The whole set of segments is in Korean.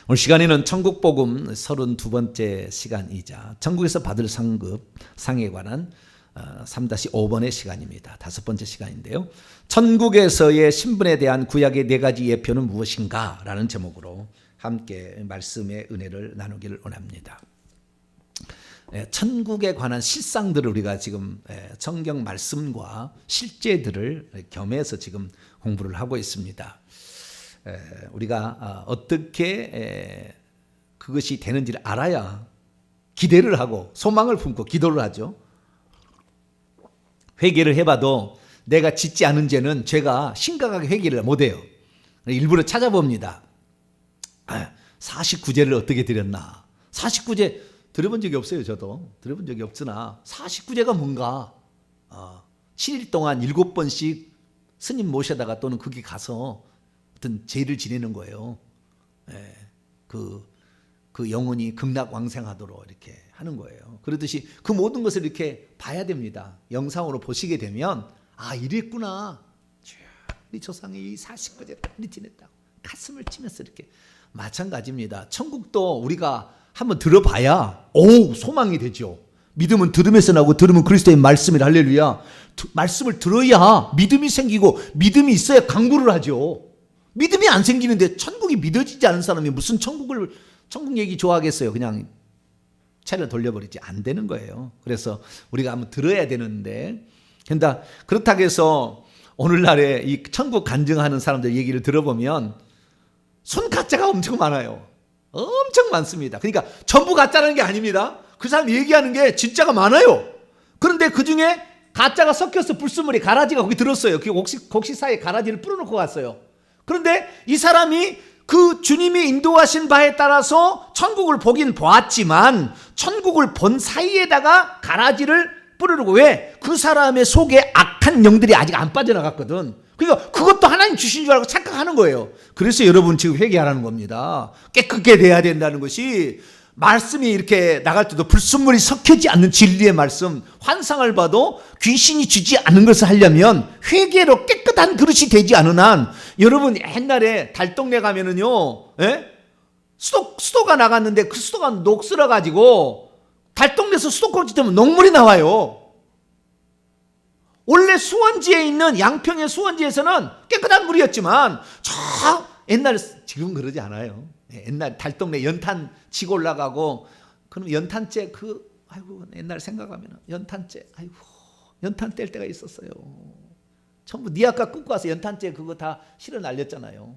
오늘 시간에는 천국복음 32번째 시간이자 천국에서 받을 상에 관한 3-5번의 시간입니다. 5번째 시간인데요. 천국에서의 신분에 대한 구약의 4가지 예표는 무엇인가? 라는 제목으로 함께 말씀의 은혜를 나누기를 원합니다. 천국에 관한 실상들을 우리가 지금 성경 말씀과 실제들을 겸해서 지금 공부를 하고 있습니다. 우리가 어떻게 그것이 되는지를 알아야 기대를 하고 소망을 품고 기도를 하죠. 회개를 해봐도 내가 짓지 않은 죄는 죄가 심각하게 회개를 못해요. 일부러 찾아봅니다. 49죄를 어떻게 드렸나. 49죄 들어본 적이 없어요. 저도 들어본 적이 없으나 49죄가 뭔가 7일 동안 7번씩 스님 모셔다가 또는 거기 가서 어떤 죄를 지내는 거예요. 그 영혼이 극락왕생하도록 이렇게 하는 거예요. 그러듯이 그 모든 것을 이렇게 봐야 됩니다. 영상으로 보시게 되면 이랬구나. 우리 조상이 이 49제 빨리 지냈다고 가슴을 치면서 이렇게. 마찬가지입니다. 천국도 우리가 한번 들어봐야 소망이 되죠. 믿음은 들음에서 나오고 들음은 그리스도의 말씀이라. 할렐루야. 말씀을 들어야 믿음이 생기고 믿음이 있어야 강구를 하죠. 믿음이 안 생기는데 천국이 믿어지지 않은 사람이 무슨 천국 얘기 좋아하겠어요. 그냥 차를 돌려버리지. 안 되는 거예요. 그래서 우리가 한번 들어야 되는데, 그렇다고 해서 오늘날에 이 천국 간증하는 사람들 얘기를 들어보면 손 가짜가 엄청 많아요. 엄청 많습니다. 그러니까 전부 가짜라는 게 아닙니다. 그 사람 얘기하는 게 진짜가 많아요. 그런데 그 중에 가짜가 섞여서 불순물이 가라지가 거기 들었어요. 그 곡식 사이에 가라지를 뿌려놓고 갔어요. 그런데 이 사람이 그 주님이 인도하신 바에 따라서 천국을 보긴 보았지만 천국을 본 사이에다가 가라지를 뿌려놓고, 왜? 그 사람의 속에 악한 영들이 아직 안 빠져나갔거든. 그러니까 그것도 하나님 주신 줄 알고 착각하는 거예요. 그래서 여러분 지금 회개하라는 겁니다. 깨끗게 돼야 된다는 것이, 말씀이 이렇게 나갈 때도 불순물이 섞이지 않는 진리의 말씀, 환상을 봐도 귀신이 주지 않는 것을 하려면 회개로 깨끗한 그릇이 되지 않은 한, 여러분 옛날에 달동네 가면은요, 수도가 나갔는데 그 수도가 녹슬어 가지고 달동네에서 수도꼭지 때문에 녹물이 나와요. 원래 수원지에 있는 양평의 수원지에서는 깨끗한 물이었지만 옛날에, 지금 그러지 않아요. 옛날 달동네 연탄 치고 올라가고, 그럼 연탄재 옛날 생각하면 연탄재, 연탄 뗄 때가 있었어요. 전부 니아까 굽고 와서 연탄재 그거 다 실어 날렸잖아요.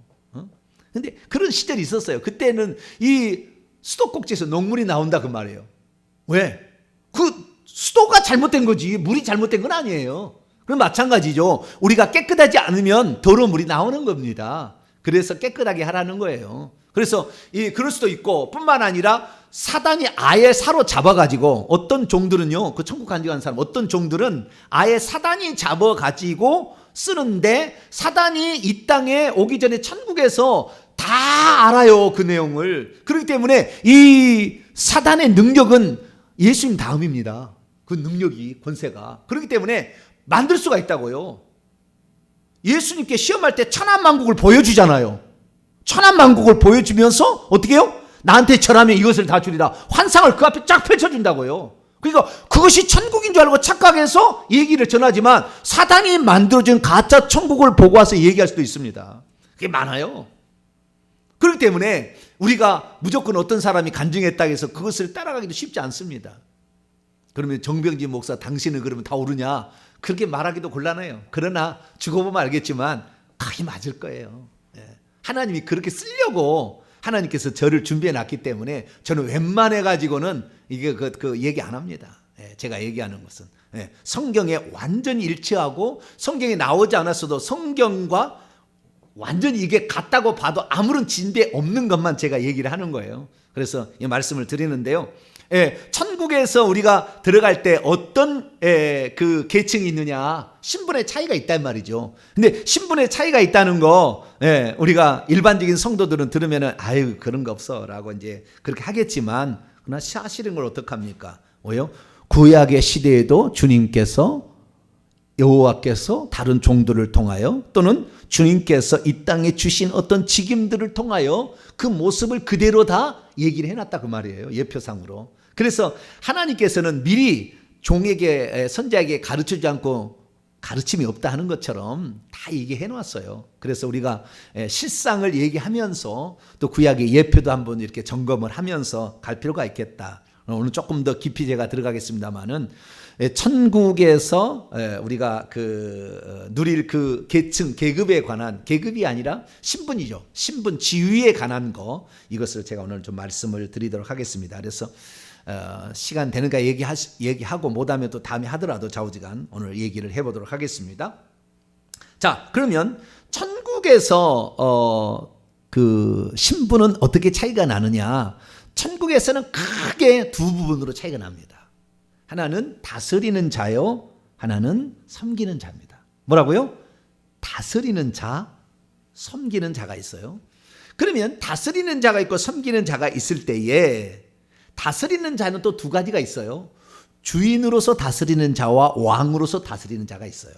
근데 그런 시절이 있었어요. 그때는 이 수도꼭지에서 녹물이 나온다 그 말이에요. 왜? 그 수도가 잘못된 거지 물이 잘못된 건 아니에요. 그럼 마찬가지죠. 우리가 깨끗하지 않으면 더러운 물이 나오는 겁니다. 그래서 깨끗하게 하라는 거예요. 그래서 그럴 수도 있고, 뿐만 아니라 사단이 아예 사로잡아가지고, 어떤 종들은요, 그 천국 간증하는 사람, 어떤 종들은 아예 사단이 잡아가지고 쓰는데, 사단이 이 땅에 오기 전에 천국에서 다 알아요, 그 내용을. 그렇기 때문에 이 사단의 능력은 예수님 다음입니다. 그 능력이, 권세가. 그렇기 때문에 만들 수가 있다고요. 예수님께 시험할 때 천한만국을 보여주잖아요. 천한만국을 보여주면서 어떻게 해요? 나한테 절하면 이것을 다 주리라. 환상을 그 앞에 쫙 펼쳐준다고요. 그러니까 그것이 천국인 줄 알고 착각해서 얘기를 전하지만, 사단이 만들어준 가짜 천국을 보고 와서 얘기할 수도 있습니다. 그게 많아요. 그렇기 때문에 우리가 무조건 어떤 사람이 간증했다고 해서 그것을 따라가기도 쉽지 않습니다. 그러면 정병진 목사, 당신은 그러면 다 오르냐? 그렇게 말하기도 곤란해요. 그러나 죽어보면 알겠지만 거의 맞을 거예요. 하나님이 그렇게 쓰려고 하나님께서 저를 준비해 놨기 때문에 저는 웬만해 가지고는 이게 그 얘기 안 합니다. 제가 얘기하는 것은 성경에 완전히 일치하고, 성경에 나오지 않았어도 성경과 완전히 이게 같다고 봐도 아무런 진배 없는 것만 제가 얘기를 하는 거예요. 그래서 이 말씀을 드리는데요. 천국에서 우리가 들어갈 때 어떤 그 계층이 있느냐, 신분의 차이가 있단 말이죠. 근데 신분의 차이가 있다는 거, 우리가 일반적인 성도들은 들으면은 그런 거 없어라고 이제 그렇게 하겠지만, 그러나 사실은 걸 어떡합니까? 뭐요? 구약의 시대에도 주님께서 여호와께서 다른 종들을 통하여 또는 주님께서 이 땅에 주신 어떤 직임들을 통하여 그 모습을 그대로 다 얘기를 해놨다 그 말이에요. 예표상으로. 그래서 하나님께서는 미리 종에게 선지자에게 가르치지 않고 가르침이 없다 하는 것처럼 다 얘기해 놨어요. 그래서 우리가 실상을 얘기하면서 또 구약의 예표도 한번 이렇게 점검을 하면서 갈 필요가 있겠다. 오늘 조금 더 깊이 제가 들어가겠습니다만은 천국에서 우리가 누릴 그 계층 계급에 관한, 계급이 아니라 신분이죠. 신분 지위에 관한 거, 이것을 제가 오늘 좀 말씀을 드리도록 하겠습니다. 그래서 시간 되는가 얘기하고 못하면 또 다음에 하더라도 좌우지간 오늘 얘기를 해보도록 하겠습니다. 자, 그러면 천국에서 그 신분은 어떻게 차이가 나느냐? 천국에서는 크게 두 부분으로 차이가 납니다. 하나는 다스리는 자요, 하나는 섬기는 자입니다. 뭐라고요? 다스리는 자, 섬기는 자가 있어요. 그러면 다스리는 자가 있고 섬기는 자가 있을 때에 다스리는 자는 또 두 가지가 있어요. 주인으로서 다스리는 자와 왕으로서 다스리는 자가 있어요.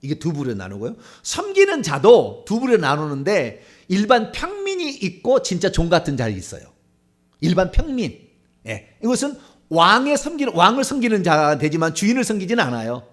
이게 두 부류로 나누고요. 섬기는 자도 두 부류로 나누는데 일반 평민이 있고 진짜 종 같은 자가 있어요. 일반 평민. 이것은 왕을 섬기는 자가 되지만 주인을 섬기지는 않아요.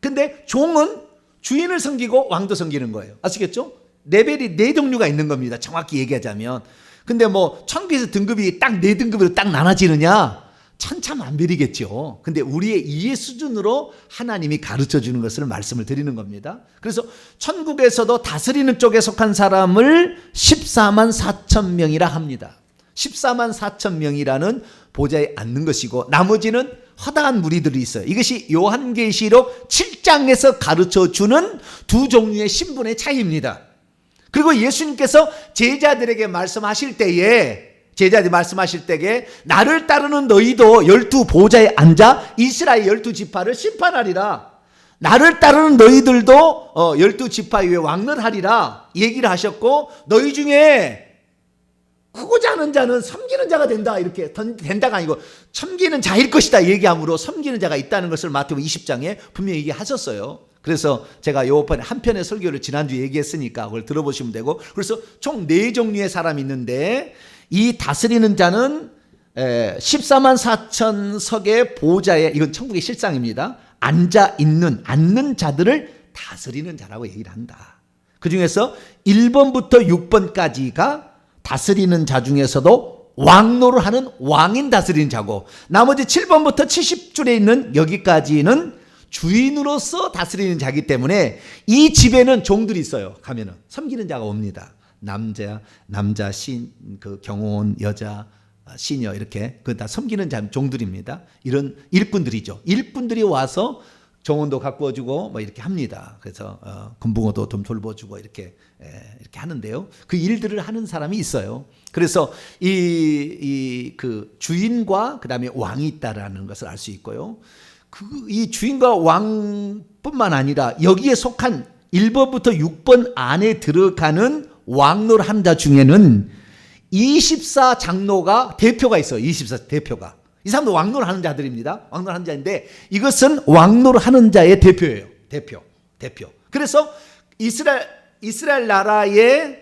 근데 종은 주인을 섬기고 왕도 섬기는 거예요. 아시겠죠? 레벨이 네 종류가 있는 겁니다. 정확히 얘기하자면. 근데 뭐 천국에서 등급이 딱 네 등급으로 딱 나눠지느냐? 천차만별이겠죠. 근데 우리의 이해 수준으로 하나님이 가르쳐 주는 것을 말씀을 드리는 겁니다. 그래서 천국에서도 다스리는 쪽에 속한 사람을 14만 4천 명이라 합니다. 14만 4천 명이라는 보좌에 앉는 것이고 나머지는 허다한 무리들이 있어요. 이것이 요한계시록 7장에서 가르쳐 주는 두 종류의 신분의 차이입니다. 그리고 예수님께서 제자들에게 말씀하실 때에 나를 따르는 너희도 12 보좌에 앉아 이스라엘 12지파를 심판하리라. 나를 따르는 너희들도 12지파 위에 왕을 하리라 얘기를 하셨고, 너희 중에 크고자 하는 자는 섬기는 자가 된다, 이렇게 된다가 아니고 섬기는 자일 것이다 얘기함으로 섬기는 자가 있다는 것을 마태복음 20장에 분명히 얘기하셨어요. 그래서 제가 요번에 한 편의 설교를 지난주에 얘기했으니까 그걸 들어보시면 되고, 그래서 총 네 종류의 사람이 있는데 이 다스리는 자는 14만 4천 석의 보좌에, 이건 천국의 실상입니다, 앉는 자들을 다스리는 자라고 얘기를 한다. 그 중에서 1번부터 6번까지가 다스리는 자 중에서도 왕노를 하는 왕인 다스리는 자고, 나머지 7번부터 70줄에 있는 여기까지는 주인으로서 다스리는 자이기 때문에 이 집에는 종들이 있어요. 가면은 섬기는 자가 옵니다. 남자 그 경호원, 여자 시녀, 이렇게 그 다 섬기는 자 종들입니다. 이런 일꾼들이죠. 일꾼들이 와서 정원도 가꾸어주고 뭐 이렇게 합니다. 그래서 금붕어도 좀 돌봐주고 이렇게 하는데요. 그 일들을 하는 사람이 있어요. 그래서 그 주인과 그 다음에 왕이 있다라는 것을 알 수 있고요. 이 주인과 왕뿐만 아니라 여기에 속한 1번부터 6번 안에 들어가는 왕노를 하는 자 중에는 24 장로가 대표가 있어요. 24 대표가. 이 사람도 왕노를 하는 자들입니다. 왕노를 하는 자인데 이것은 왕노를 하는 자의 대표예요. 대표. 그래서 이스라엘 나라의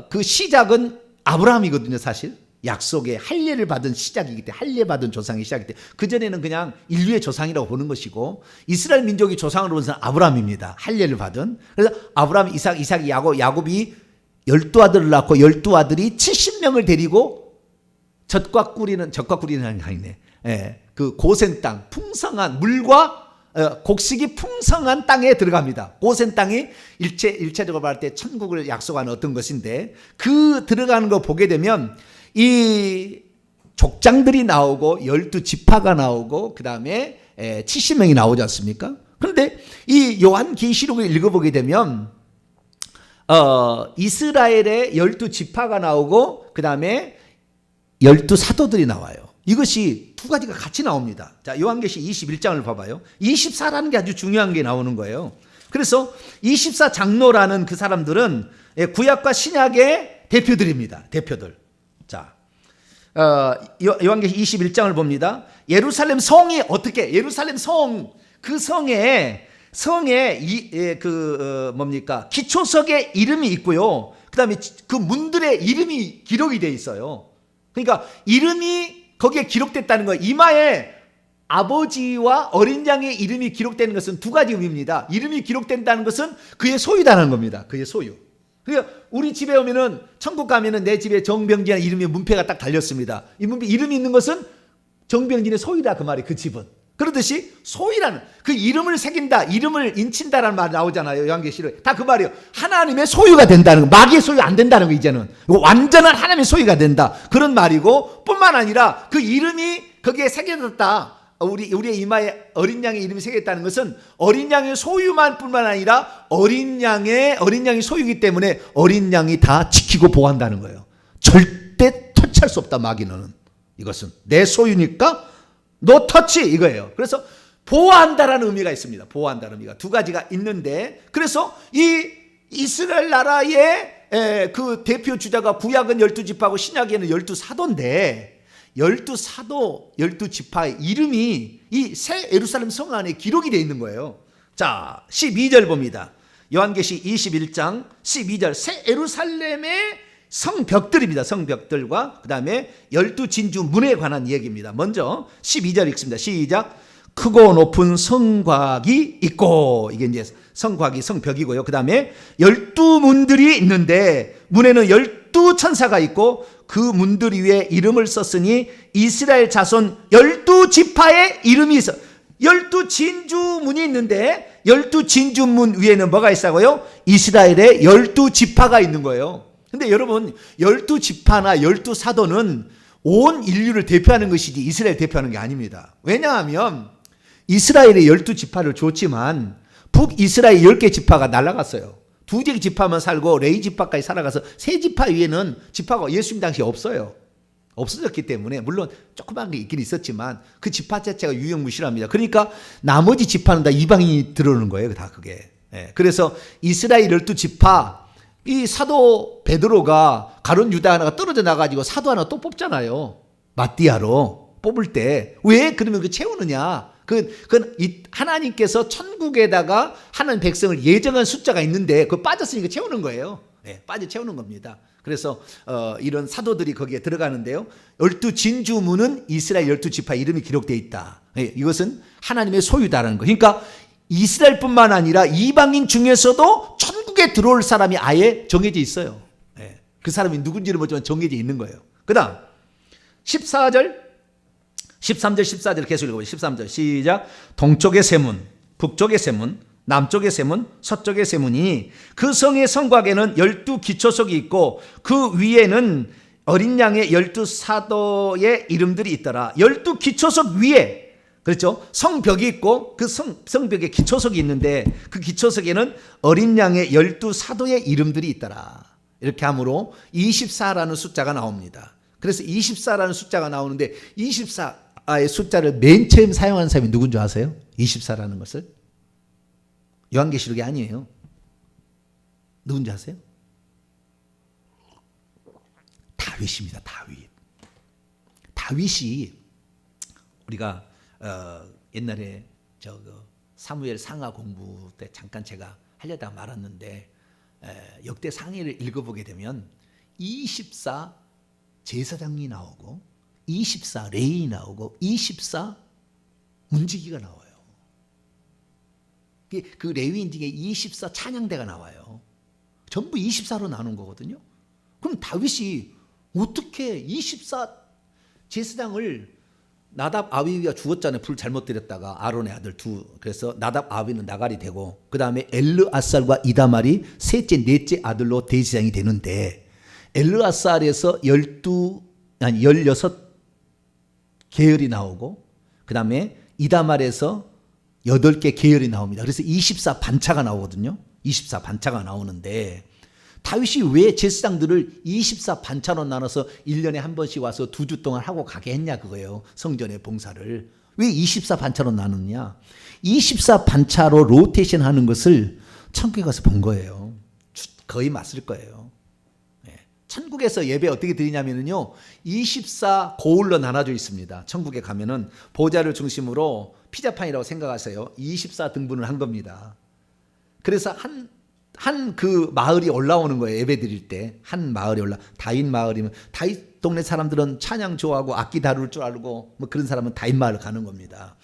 그 시작은 아브라함이거든요, 사실. 약속의 할례를 받은 시작이기 때문에, 할례 받은 조상의 시작이기 때문에, 그전에는 그냥 인류의 조상이라고 보는 것이고, 이스라엘 민족의 조상으로 보는 사람은 아브라함입니다. 할례를 받은. 그래서 아브라함, 이삭이 야곱이 12아들을 낳고 12아들이 70명을 데리고 젖과 꿀이는 아니네. 그 고센 땅, 풍성한 물과 곡식이 풍성한 땅에 들어갑니다. 고센 땅이 일체적으로 말할 때 천국을 약속하는 어떤 것인데, 그 들어가는 거 보게 되면 이 족장들이 나오고 12지파가 나오고 그 다음에 70명이 나오지 않습니까? 그런데 이 요한계시록을 읽어보게 되면 이스라엘의 12지파가 나오고 그 다음에 12사도들이 나와요. 이것이 두 가지가 같이 나옵니다. 자, 요한계시 21장을 봐봐요. 24라는 게 아주 중요한 게 나오는 거예요. 그래서 24 장로라는 그 사람들은 구약과 신약의 대표들입니다. 대표들. 자, 요한계시 21장을 봅니다. 예루살렘 성이 어떻게, 예루살렘 성, 그 성에 뭡니까? 기초석에 이름이 있고요. 그다음에 그 문들의 이름이 기록이 돼 있어요. 그러니까 이름이 거기에 기록됐다는 거예요. 이마에 아버지와 어린 양의 이름이 기록되는 것은 두 가지 의미입니다. 이름이 기록된다는 것은 그의 소유다는 겁니다. 그의 소유. 그러니까 우리 집에 오면은 천국 가면은 내 집에 정병진이라는 이름이 문패가 딱 달렸습니다. 이 문패 이름이 있는 것은 정병진의 소유다 그 말이 그 집은. 그러듯이 소유라는 그 이름을 새긴다, 이름을 인친다라는 말 나오잖아요. 요한계시록 다 그 말이에요. 하나님의 소유가 된다는 거, 마귀의 소유 안 된다는 거 이제는 완전한 하나님의 소유가 된다 그런 말이고, 뿐만 아니라 그 이름이 거기에 새겨졌다. 우리의 이마에 어린 양의 이름이 새겼다는 것은 어린 양의 소유만 뿐만 아니라 어린 양이 소유이기 때문에 어린 양이 다 지키고 보호한다는 거예요. 절대 터치할 수 없다 마귀는. 이것은 내 소유니까 너 터치 이거예요. 그래서 보호한다라는 의미가 있습니다. 보호한다는 의미가 두 가지가 있는데, 그래서 이 이스라엘 나라의 그 대표 주자가 구약은 12지파고 신약에는 12사도인데 12사도 12지파의 이름이 이 새 예루살렘 성 안에 기록이 되어 있는 거예요. 자, 12절 봅니다. 요한계시 21장 12절 새 예루살렘의 성벽들입니다. 성벽들과 그 다음에 12진주 문에 관한 얘기입니다. 먼저 12절 읽습니다. 시작. 크고 높은 성곽이 있고, 이게 이제 성곽이 성벽이고요. 그 다음에 12문들이 있는데 문에는 12천사가 있고 그 문들 위에 이름을 썼으니 이스라엘 자손 12지파의 이름이 있어. 12진주문이 있는데 12진주문 위에는 뭐가 있다고요? 이스라엘의 12지파가 있는 거예요. 근데 여러분 12지파나 12사도는 온 인류를 대표하는 것이지 이스라엘 대표하는 게 아닙니다. 왜냐하면 이스라엘의 12지파를 줬지만 북이스라엘 10개 지파가 날아갔어요. 2개 지파만 살고 레위 지파까지 살아가서 세 지파 위에는 지파가 예수님 당시에 없어요. 없어졌기 때문에 물론 조그만 게 있긴 있었지만 그 지파 자체가 유형무실합니다. 그러니까 나머지 지파는 다 이방인이 들어오는 거예요. 다 그게. 그래서 이스라엘 12지파 이 사도 베드로가 가룟 유다 하나가 떨어져 나가지고 사도 하나 또 뽑잖아요. 마띠아로 뽑을 때 왜 그러면 그 채우느냐? 그건 하나님께서 천국에다가 하나님 백성을 예정한 숫자가 있는데 그 빠졌으니까 채우는 거예요. 빠져 채우는 겁니다. 그래서 이런 사도들이 거기에 들어가는데요. 12진주문은 이스라엘 12지파 이름이 기록되어 있다. 이것은 하나님의 소유다라는 거. 그러니까 이스라엘뿐만 아니라 이방인 중에서도 천국에 들어올 사람이 아예 정해져 있어요. 그 사람이 누군지는 모르지만 정해져 있는 거예요. 그 다음 14절 13절 14절 계속 읽어보세요. 13절 시작. 동쪽의 세문, 북쪽의 세문, 남쪽의 세문, 서쪽의 세문이 그 성의 성곽에는 12기초석이 있고 그 위에는 어린 양의 12사도의 이름들이 있더라. 12기초석 위에, 그렇죠? 성벽이 있고 그 성벽에 기초석이 있는데 그 기초석에는 어린 양의 12사도의 이름들이 있더라. 이렇게 함으로 24라는 숫자가 나옵니다. 그래서 24라는 숫자가 나오는데 24의 숫자를 맨 처음 사용하는 사람이 누군지 아세요? 24라는 것을? 요한계시록이 아니에요. 누군지 아세요? 다윗입니다. 다윗이 우리가 옛날에 사무엘 상하 공부 때 잠깐 제가 하려다가 말았는데 역대 상해를 읽어보게 되면 24 제사장이 나오고 24 레위 나오고 24 문지기가 나와요. 그 레위인 중에 24 찬양대가 나와요. 전부 24로 나눈 거거든요. 그럼 다윗이 어떻게 24 제사장을 나답 아비가 죽었잖아요. 불 잘못 들였다가 아론의 아들 그래서 나답 아비는 나갈이 되고 그 다음에 엘르아살과 이다말이 셋째 넷째 아들로 대제사장이 되는데 엘르아살에서 16 계열이 나오고 그 다음에 이다말에서 8개 계열이 나옵니다. 그래서 24 반차가 나오거든요. 24 반차가 나오는데 다윗이 왜 제사장들을 24 반차로 나눠서 1년에 한 번씩 와서 2주 동안 하고 가게 했냐 그거예요. 성전의 봉사를. 왜 24 반차로 나눴냐. 24 반차로 로테이션 하는 것을 천국에 가서 본 거예요. 거의 맞을 거예요. 천국에서 예배 어떻게 드리냐면요. 24 고울로 나눠져 있습니다. 천국에 가면은 보좌를 중심으로 피자판이라고 생각하세요. 24등분을 한 겁니다. 그래서 한 그 마을이 올라오는 거예요. 예배 드릴 때 한 마을이 다윗 마을이면 다윗 동네 사람들은 찬양 좋아하고 악기 다룰 줄 알고 뭐 그런 사람은 다윗 마을 가는 겁니다.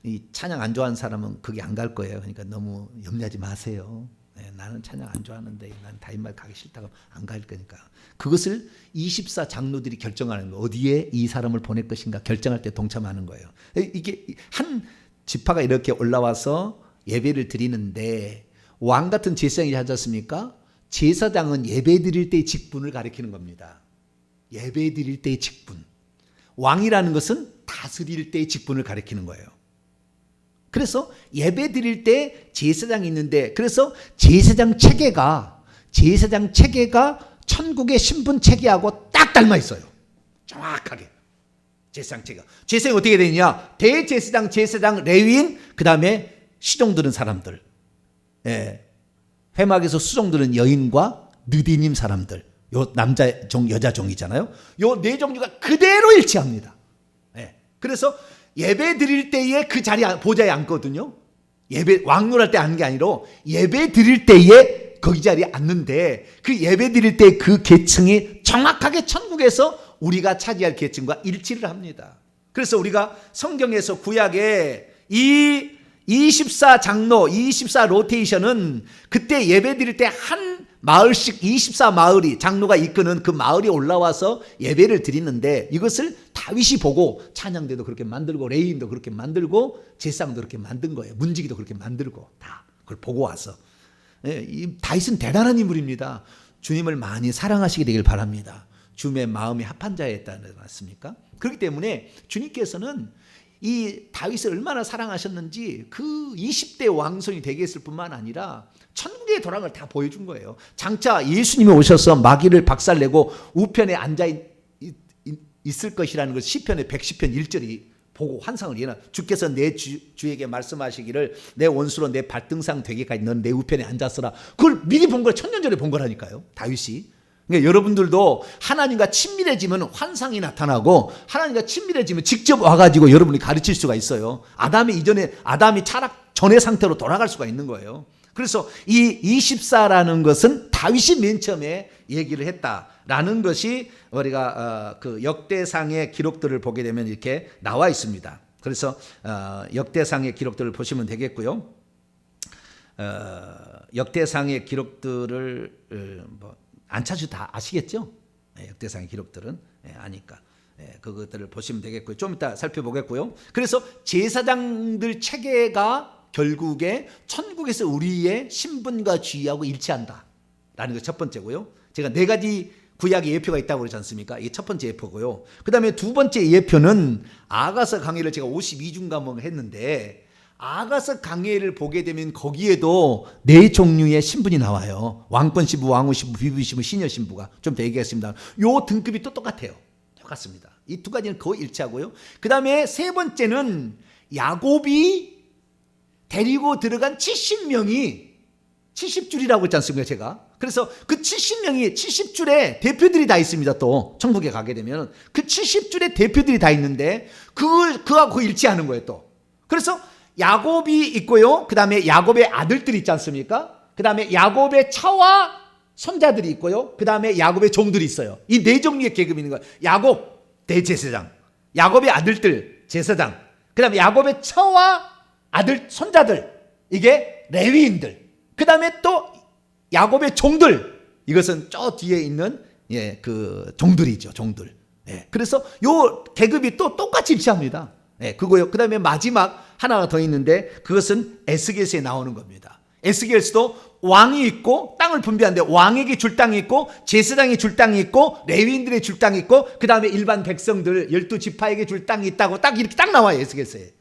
이 찬양 안 좋아하는 사람은 거기 안 갈 거예요. 그러니까 너무 염려하지 마세요. 네, 나는 찬양 안 좋아하는데 난 다윗 마을 가기 싫다고 안 갈 거니까. 그것을 24 장로들이 결정하는 거예요. 어디에 이 사람을 보낼 것인가 결정할 때 동참하는 거예요. 이게 한 지파가 이렇게 올라와서 예배를 드리는데 왕 같은 제사장이 하지 않습니까? 제사장은 예배 드릴 때의 직분을 가리키는 겁니다. 예배 드릴 때의 직분. 왕이라는 것은 다스릴 때의 직분을 가리키는 거예요. 그래서 예배 드릴 때 제사장이 있는데 그래서 제사장 체계가 천국의 신분 체계하고 딱 닮아 있어요. 정확하게. 제사장 체계가. 제사장이 어떻게 되느냐? 대제사장, 제사장, 레위인, 그 다음에 시종 드는 사람들. 예. 회막에서 수종 드는 여인과 느디님 사람들. 요 남자 종, 여자 종이잖아요. 요 네 종류가 그대로 일치합니다. 예. 그래서 예배 드릴 때에 그 자리에 보좌에 앉거든요. 예배 왕노할 때 앉는 게 아니라 예배 드릴 때에 거기 자리에 앉는데 그 예배 드릴 때 그 계층이 정확하게 천국에서 우리가 차지할 계층과 일치를 합니다. 그래서 우리가 성경에서 구약에 이 24 장로, 24 로테이션은 그때 예배 드릴 때 한 마을씩 24 마을이 장로가 이끄는 그 마을이 올라와서 예배를 드리는데 이것을 다윗이 보고 찬양대도 그렇게 만들고 레위인도 그렇게 만들고 제사장도 그렇게 만든 거예요. 문지기도 그렇게 만들고 다 그걸 보고 와서. 이 다윗은 대단한 인물입니다. 주님을 많이 사랑하시게 되길 바랍니다. 주님의 마음이 합한 자였다지 않습니까? 그렇기 때문에 주님께서는 이 다윗을 얼마나 사랑하셨는지 그 20대 왕손이 되게 했을 뿐만 아니라 천국의 도랑을 다 보여준 거예요. 장차 예수님이 오셔서 마귀를 박살내고 우편에 앉아 있을 것이라는 걸 시편의 110편 1절이 보고 환상을 예나 주께서 내 주에게 말씀하시기를 내 원수로 내 발등상 되기까지 넌 내 우편에 앉았으라. 그걸 미리 본 걸 천년 전에 본 거라니까요. 다윗이. 그러니까 여러분들도 하나님과 친밀해지면 환상이 나타나고 하나님과 친밀해지면 직접 와가지고 여러분이 가르칠 수가 있어요. 아담이 타락 전의 상태로 돌아갈 수가 있는 거예요. 그래서 이 24라는 것은 다윗이 맨 처음에 얘기를 했다라는 것이 우리가 그 역대상의 기록들을 보게 되면 이렇게 나와 있습니다. 그래서 역대상의 기록들을 보시면 되겠고요. 역대상의 기록들을 안 찾으 다 아시겠죠? 역대상의 기록들은 아니까 그것들을 보시면 되겠고요. 좀 이따 살펴보겠고요. 그래서 제사장들 체계가 결국에 천국에서 우리의 신분과 지위하고 일치한다라는 게 첫 번째고요. 제가 네 가지 구약의 예표가 있다고 그러지 않습니까? 이게 첫 번째 예표고요. 그 다음에 두 번째 예표는 아가서 강해를 제가 52중간을 했는데 아가서 강해를 보게 되면 거기에도 네 종류의 신분이 나와요. 왕권 신부, 왕후 신부, 비부 신부, 시녀 신부가 좀 더 얘기하겠습니다. 요 등급이 또 똑같아요. 똑같습니다. 이 두 가지는 거의 일치하고요. 그 다음에 세 번째는 야곱이 데리고 들어간 70명이 70줄이라고 했지 않습니까, 제가? 그래서 그 70명이 70줄의 대표들이 다 있습니다. 또 천국에 가게 되면 그 70줄의 대표들이 다 있는데 그하고 일치하는 거예요, 또. 그래서 야곱이 있고요. 그 다음에 야곱의 아들들이 있지 않습니까? 그 다음에 야곱의 차와 손자들이 있고요. 그 다음에 야곱의 종들이 있어요. 이 네 종류의 계급이 있는 거예요. 야곱 대제사장, 야곱의 아들들 제사장, 그 다음에 야곱의 차와 아들 손자들 이게 레위인들, 그 다음에 또 야곱의 종들, 이것은 저 뒤에 있는 그 종들이죠. 종들. 그래서 요 계급이 또 똑같이 일치합니다. 그거요. 그 다음에 마지막 하나가 더 있는데 그것은 에스겔서에 나오는 겁니다. 에스겔서도 왕이 있고 땅을 분배하는데 왕에게 줄 땅이 있고 제사장이 줄 땅이 있고 레위인들의 줄 땅이 있고 그 다음에 일반 백성들 12지파에게 줄 땅이 있다고 딱 이렇게 딱 나와요. 에스겔서에.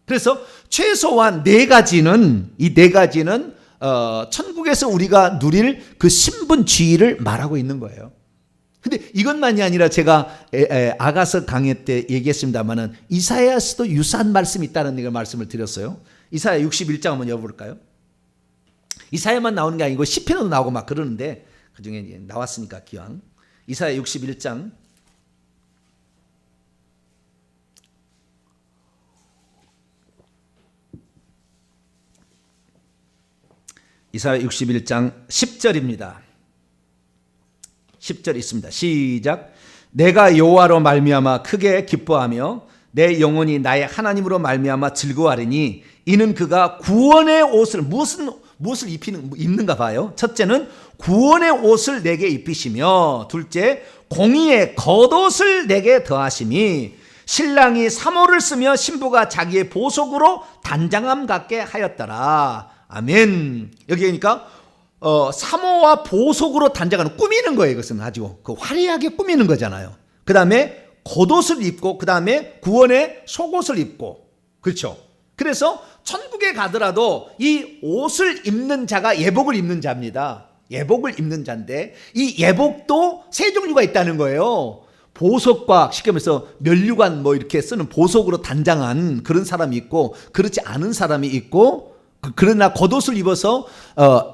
그래서 최소한 네 가지는 이 네 가지는 천국에서 우리가 누릴 그 신분 지위를 말하고 있는 거예요. 근데 이것만이 아니라 제가 아가서 강해 때 얘기했습니다만은 이사야서도 유사한 말씀이 있다는 걸 말씀을 드렸어요. 이사야 61장 한번 열어볼까요? 이사야만 나오는 게 아니고 시편도 나오고 막 그러는데 그중에 나왔으니까 기왕 이사야 61장 이사야 61장 10절입니다. 10절 있습니다. 시작. 내가 여호와로 말미암아 크게 기뻐하며 내 영혼이 나의 하나님으로 말미암아 즐거워하리니 이는 그가 구원의 옷을 무엇을 입는가 봐요. 첫째는 구원의 옷을 내게 입히시며, 둘째 공의의 겉옷을 내게 더하심이, 신랑이 사모를 쓰며 신부가 자기의 보석으로 단장함 갖게 하였더라. 아멘. 여기 그러니까 사모와 보석으로 단장하는, 꾸미는 거예요. 이것은 아주 그 화려하게 꾸미는 거잖아요. 그 다음에 겉옷을 입고, 그 다음에 구원의 속옷을 입고, 그렇죠. 그래서 천국에 가더라도 이 옷을 입는 자가 예복을 입는 자입니다. 예복을 입는 자인데 이 예복도 세 종류가 있다는 거예요. 보석과 쉽게 말해서 면류관 뭐 이렇게 쓰는 보석으로 단장한 그런 사람이 있고, 그렇지 않은 사람이 있고, 그러나 겉옷을 입어서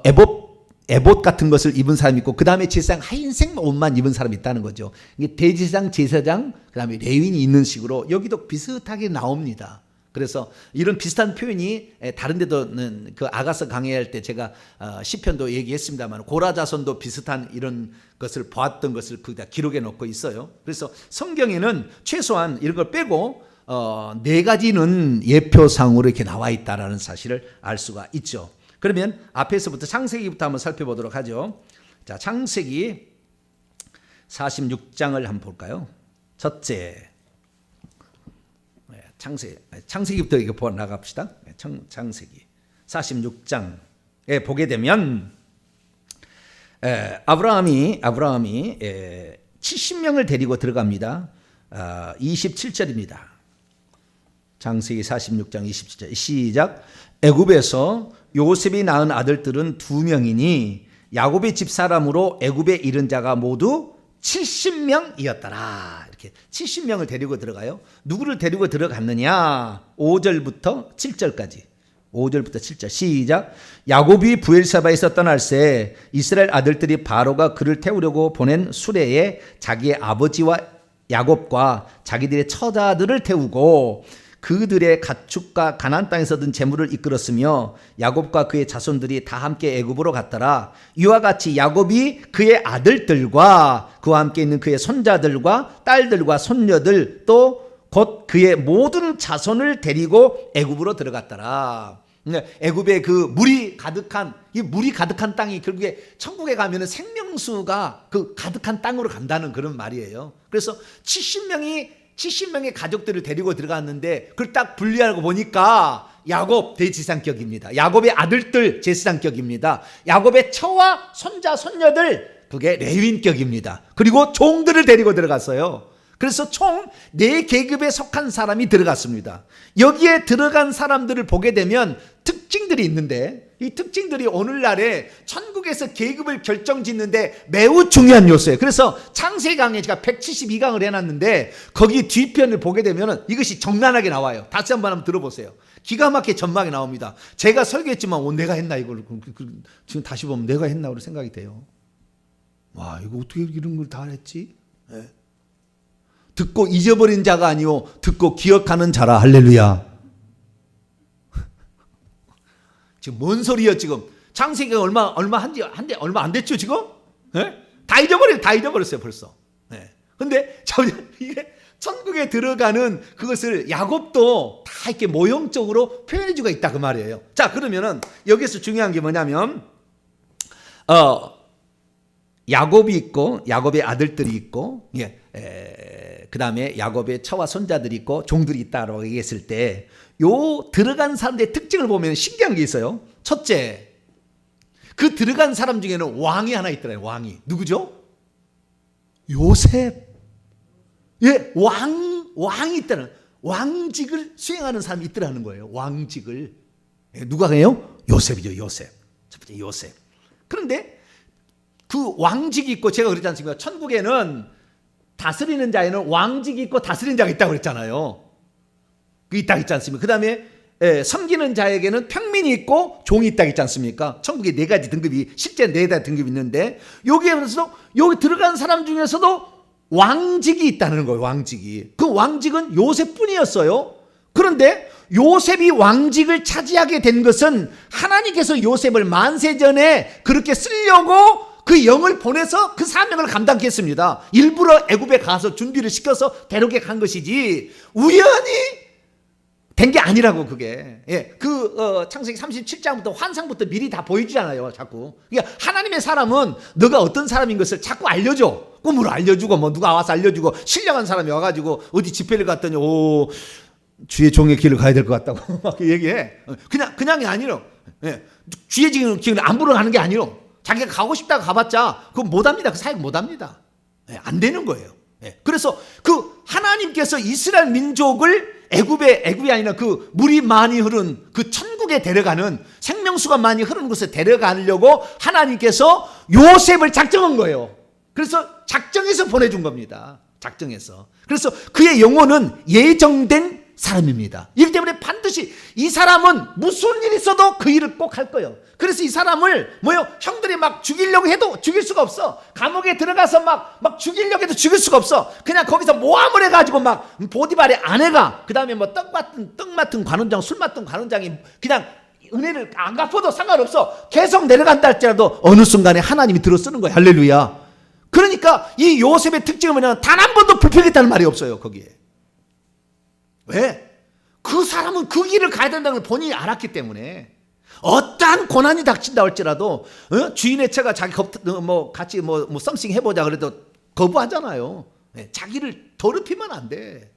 에봇 같은 것을 입은 사람이 있고, 그 다음에 제사장 하얀색 옷만 입은 사람이 있다는 거죠. 이게 대제사장, 제사장, 그 다음에 레위인이 있는 식으로 여기도 비슷하게 나옵니다. 그래서 이런 비슷한 표현이 다른 데도는 그 아가서 강해할 때 제가 시편도 얘기했습니다만 고라자손도 비슷한 이런 것을 보았던 것을 거기다 기록해 놓고 있어요. 그래서 성경에는 최소한 이런 걸 빼고 네 가지는 예표상으로 이렇게 나와 있다라는 사실을 알 수가 있죠. 그러면 앞에서부터 창세기부터 한번 살펴보도록 하죠. 자, 창세기 46장을 한번 볼까요? 첫째, 창세기부터 이거 보아 나갑시다. 창세기 46장에 보게 되면 아브라함이 70명을 데리고 들어갑니다. 27절입니다. 창세기 46장 27절 시작. 애굽에서 요셉이 낳은 아들들은 2명이니 야곱의 집사람으로 애굽에 이른 자가 모두 70명이었더라. 이렇게 70명을 데리고 들어가요. 누구를 데리고 들어갔느냐? 5절부터 7절까지. 5절부터 7절 시작. 야곱이 부엘사바에서 떠날새 이스라엘 아들들이 바로가 그를 태우려고 보낸 수레에 자기의 아버지와 야곱과 자기들의 처자들을 태우고 그들의 가축과 가나안 땅에서 얻은 재물을 이끌었으며 야곱과 그의 자손들이 다 함께 애굽으로 갔더라. 이와 같이 야곱이 그의 아들들과 그와 함께 있는 그의 손자들과 딸들과 손녀들 또 곧 그의 모든 자손을 데리고 애굽으로 들어갔더라. 애굽의 그 물이 가득한 땅이 결국에 천국에 가면은 생명수가 그 가득한 땅으로 간다는 그런 말이에요. 그래서 70명의 가족들을 데리고 들어갔는데 그걸 딱 분리하고 보니까 야곱 대제사장격입니다. 야곱의 아들들 제사장격입니다. 야곱의 처와 손자 손녀들 그게 레위인격입니다. 그리고 종들을 데리고 들어갔어요. 그래서 총 4계급에 속한 사람이 들어갔습니다. 여기에 들어간 사람들을 보게 되면 특징들이 있는데 이 특징들이 오늘날에 천국에서 계급을 결정짓는데 매우 중요한 요소예요. 그래서 창세기 강의에 제가 172강을 해놨는데 거기 뒤편을 보게 되면 이것이 적나라하게 나와요. 다시 한번 들어보세요. 기가 막히게 전망이 나옵니다. 제가 설계했지만 내가 했나 이걸 지금 다시 보면 내가 했나 그런 생각이 돼요. 와, 이거 어떻게 이런 걸 다 했지? 네. 듣고 잊어버린 자가 아니오 듣고 기억하는 자라. 할렐루야. 지금 뭔 소리예요 지금? 창세기가 얼마 안 됐죠 지금? 네? 다 잊어버렸어요 벌써. 네. 근데 이게 천국에 들어가는 그것을 야곱도 다 이렇게 모형적으로 표현해주고 있다 그 말이에요. 자, 그러면은 여기서 중요한 게 뭐냐면 야곱이 있고 야곱의 아들들이 있고 그 다음에 야곱의 처와 손자들이 있고 종들이 있다라고 얘기했을 때 요 들어간 사람들의 특징을 보면 신기한 게 있어요. 첫째, 그 들어간 사람 중에는 왕이 하나 있더라고요. 왕이. 누구죠? 요셉. 예, 왕이 있다는, 왕직을 수행하는 사람이 있더라는 거예요. 왕직을. 예, 누가 해요? 요셉이죠. 요셉. 첫 번째 요셉. 그런데 그 왕직이 있고 제가 그랬지 않습니까? 천국에는 다스리는 자에는 왕직이 있고 다스리는 자가 있다고 그랬잖아요. 있다고 했지 않습니까? 그 다음에 섬기는 자에게는 평민이 있고 종이 있다고 했지 않습니까? 천국에 4가지 등급이, 실제 4가지 등급이 있는데 여기에서도 여기 들어간 사람 중에서도 왕직이 있다는 거예요. 왕직이. 그 왕직은 요셉뿐이었어요. 그런데 요셉이 왕직을 차지하게 된 것은 하나님께서 요셉을 만세전에 그렇게 쓰려고 그 영을 보내서 그 사명을 감당케 했습니다. 일부러 애굽에 가서 준비를 시켜서 데려게 간 것이지 우연히 된 게 아니라고. 그게 창세기 37장부터 환상부터 미리 다 보여주잖아요. 자꾸. 그러니까 하나님의 사람은 너가 어떤 사람인 것을 자꾸 알려줘. 꿈으로 알려주고 뭐 누가 와서 알려주고 신령한 사람이 와가지고 어디 집회를 갔더니 주의 종의 길을 가야 될 것 같다고 막 얘기해. 그냥이 아니로. 주의 길을 안 보러 가는 게 아니로. 자기가 가고 싶다고 가봤자 그건 못합니다. 그 사역 못합니다. 안 되는 거예요. 그래서 그 하나님께서 이스라엘 민족을 애굽이 아니라 그 물이 많이 흐른 그 천국에 데려가는, 생명수가 많이 흐르는 곳에 데려가려고 하나님께서 요셉을 작정한 거예요. 그래서 작정해서 보내준 겁니다. 작정해서. 그래서 그의 영혼은 예정된 사람입니다. 이렇기 때문에 반드시 이 사람은 무슨 일이 있어도 그 일을 꼭 할 거예요. 그래서 이 사람을 형들이 막 죽이려고 해도 죽일 수가 없어. 감옥에 들어가서 막 죽이려고 해도 죽일 수가 없어. 그냥 거기서 모함을 해가지고 막 보디발의 아내가 그 다음에 떡 맡은 관원장, 술 맡은 관원장이 그냥 은혜를 안 갚아도 상관없어. 계속 내려간다 할지라도 어느 순간에 하나님이 들어 쓰는 거예요. 할렐루야. 그러니까 이 요셉의 특징은 뭐냐면 단 한 번도 불평했다는 말이 없어요. 거기에. 왜? 그 사람은 그 길을 가야 된다는 걸 본인이 알았기 때문에 어떠한 고난이 닥친다 할지라도 주인의 처가 자기 같이 썸씽 해보자 그래도 거부하잖아요. 자기를 더럽히면 안 돼.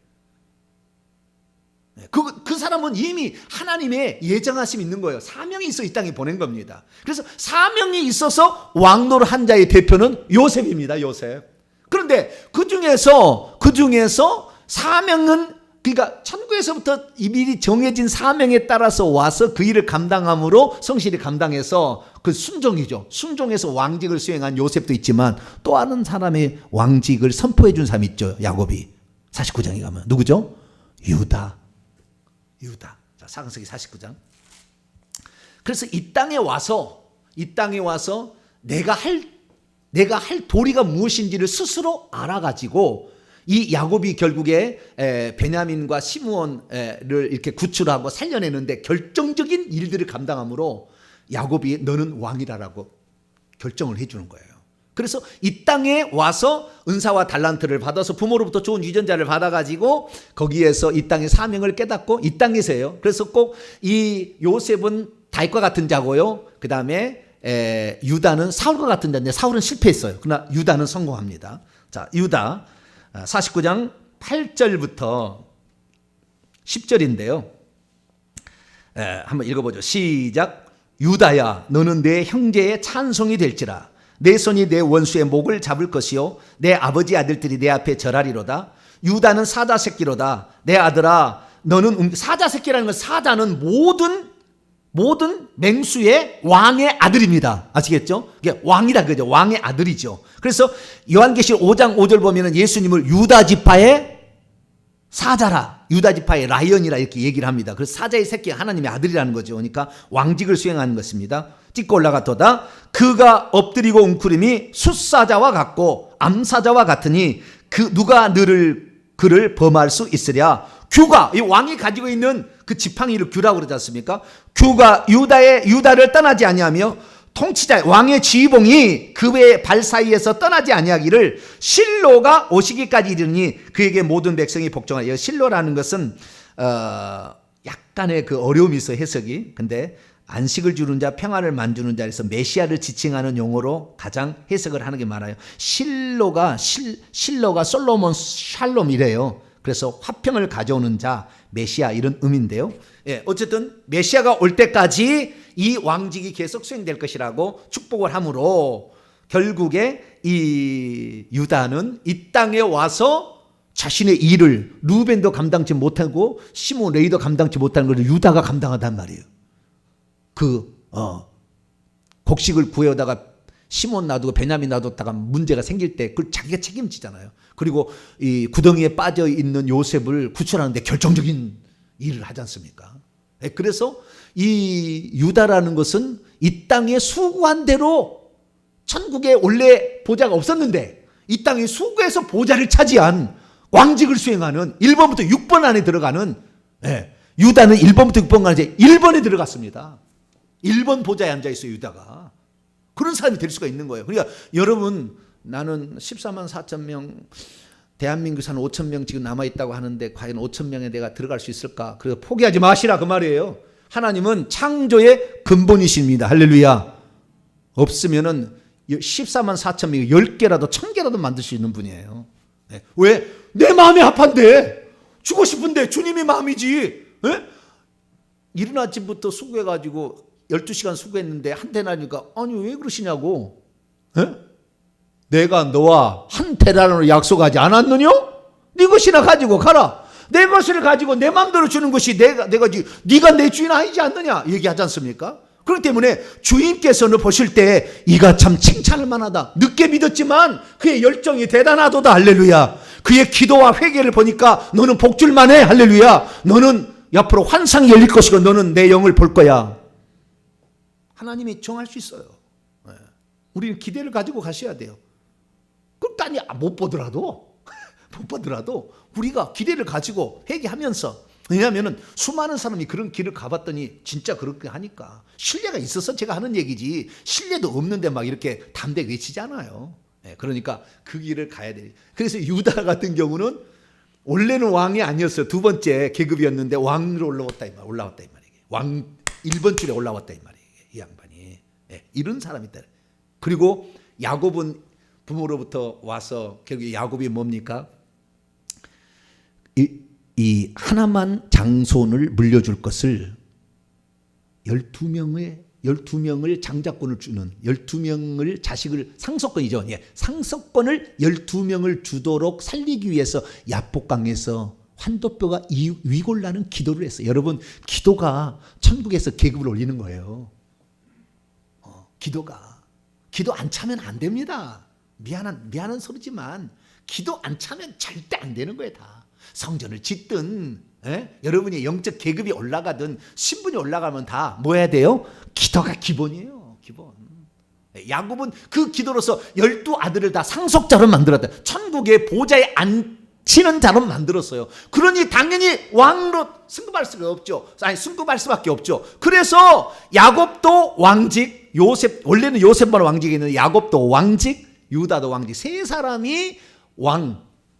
그 사람은 이미 하나님의 예정하심이 있는 거예요. 사명이 있어 이 땅에 보낸 겁니다. 그래서 사명이 있어서 왕노를 한 자의 대표는 요셉입니다. 요셉. 그런데 그 중에서 사명은, 그러니까 천국에서부터 미리 정해진 사명에 따라서 와서 그 일을 감당함으로 성실히 감당해서 그 순종이죠. 순종해서 왕직을 수행한 요셉도 있지만 또 다른 사람의 왕직을 선포해 준 사람이 있죠. 야곱이 49장에 가면 누구죠? 유다. 자, 사강세기 49장. 그래서 이 땅에 와서 내가 할 도리가 무엇인지를 스스로 알아가지고 이 야곱이 결국에 베냐민과 시므온을 이렇게 구출하고 살려내는데 결정적인 일들을 감당함으로 야곱이 너는 왕이라라고 결정을 해주는 거예요. 그래서 이 땅에 와서 은사와 달란트를 받아서 부모로부터 좋은 유전자를 받아가지고 거기에서 이 땅의 사명을 깨닫고 이 땅에서요. 그래서 꼭 이 요셉은 다윗과 같은 자고요. 그 다음에 유다는 사울과 같은 자인데 사울은 실패했어요. 그러나 유다는 성공합니다. 자, 유다 49장 8절부터 10절인데요. 한번 읽어보죠. 시작. 유다야, 너는 내 형제의 찬송이 될지라. 내 손이 내 원수의 목을 잡을 것이요 내 아버지 아들들이 내 앞에 절하리로다. 유다는 사자 새끼로다. 내 아들아, 너는 사자 새끼라는 건, 사자는 모든 맹수의 왕의 아들입니다. 아시겠죠? 이게 왕이다 그죠? 왕의 아들이죠. 그래서 요한계시록 5장 5절 보면은 예수님을 유다 지파의 사자라, 유다 지파의 라이언이라 이렇게 얘기를 합니다. 그래서 사자의 새끼가 하나님의 아들이라는 거죠. 그러니까 왕직을 수행하는 것입니다. 찍고 올라갔도다. 그가 엎드리고 웅크림이 숫사자와 같고 암사자와 같으니 누가 그를 범할 수 있으랴. 규가, 이 왕이 가지고 있는 그 지팡이를 규라고 그러지 않습니까? 규가 유다를 떠나지 아니하며 통치자 왕의 지휘봉이 그의 발 사이에서 떠나지 아니하기를 실로가 오시기까지 이르니 그에게 모든 백성이 복종하여. 실로라는 것은 약간의 그 어려움이 있어 해석이. 근데 안식을 주는 자, 평안을 만주는 자에서 메시아를 지칭하는 용어로 가장 해석을 하는 게 많아요. 실로가 솔로몬 샬롬이래요. 그래서 화평을 가져오는 자, 메시아 이런 의미인데요. 어쨌든 메시아가 올 때까지 이 왕직이 계속 수행될 것이라고 축복을 하므로 결국에 이 유다는 이 땅에 와서 자신의 일을 루벤도 감당치 못하고 시몬 레위도 감당치 못하는 것을 유다가 감당하단 말이에요. 곡식을 구해오다가 시몬 놔두고 베냐민 놔뒀다가 문제가 생길 때 그걸 자기가 책임지잖아요. 그리고 이 구덩이에 빠져 있는 요셉을 구출하는데 결정적인 일을 하지 않습니까? 그래서 이 유다라는 것은 이 땅에 수고한 대로, 천국에 원래 보좌가 없었는데 이 땅에 수고해서 보좌를 차지한 왕직을 수행하는 1번부터 6번 안에 들어가는 유다는 1번부터 6번까지 1번에 들어갔습니다. 1번 보좌에 앉아 있어요, 유다가. 그런 사람이 될 수가 있는 거예요. 그러니까 여러분, 나는 14만 4천 명, 대한민국에서 한 5천 명 지금 남아있다고 하는데 과연 5천 명에 내가 들어갈 수 있을까? 그래서 포기하지 마시라 그 말이에요. 하나님은 창조의 근본이십니다. 할렐루야. 없으면은 14만 4천 명 10개라도 1000개라도 만들 수 있는 분이에요. 네. 왜? 내 마음이 아팠는데, 주고 싶은데 주님이 마음이지. 네? 이른 아침부터 수고해가지고 12시간 수고했는데 한 대나니까 아니 왜 그러시냐고. 네? 내가 너와 한 대나로 약속하지 않았느냐? 네 것이나 가지고 가라. 내 것을 가지고 내 마음대로 주는 것이 네가 내 주인 아니지 않느냐 얘기하지 않습니까? 그렇기 때문에 주님께서는 보실 때 이가 참 칭찬할 만하다. 늦게 믿었지만 그의 열정이 대단하도다. 할렐루야. 그의 기도와 회개를 보니까 너는 복줄만 해. 할렐루야. 너는 앞으로 환상이 열릴 것이고 너는 내 영을 볼 거야. 하나님이 정할 수 있어요. 우리는 기대를 가지고 가셔야 돼요. 끝까지 못 보더라도 우리가 기대를 가지고 회개하면서, 왜냐하면 수많은 사람이 그런 길을 가봤더니 진짜 그렇게 하니까 신뢰가 있어서 제가 하는 얘기지, 신뢰도 없는데 막 이렇게 담대 외치잖아요. 그러니까 그 길을 가야 돼요. 그래서 유다 같은 경우는 원래는 왕이 아니었어요. 두 번째 계급이었는데 왕으로 올라왔다 이 말이에요. 왕 1번 줄에 올라왔다 이 말이에요. 이 양반이. 이런 사람이 있다. 그리고 야곱은 부모로부터 와서 결국 야곱이 뭡니까? 이 하나만 장손을 물려줄 것을 12명을 장자권을 주는, 12명을 자식을 상속권이죠. 상속권을 12명을 주도록 살리기 위해서 야복강에서 환도뼈가 위골나는 기도를 했어요. 여러분, 기도가 천국에서 계급을 올리는 거예요. 기도 안 차면 안 됩니다. 미안한 소리지만 기도 안 차면 절대 안 되는 거예요. 다 성전을 짓든 여러분이 영적 계급이 올라가든 신분이 올라가면 다 뭐 해야 돼요? 기도가 기본이에요. 기본. 야곱은 그 기도로서 12아들을 다 상속자로 만들었다. 천국의 보좌에 앉히는 자로 만들었어요. 그러니 당연히 왕으로 승급할 수가 없죠. 승급할 수밖에 없죠. 그래서 야곱도 왕직, 원래는 요셉만 왕직이 있는데 야곱도 왕직, 유다도 왕직, 세 사람이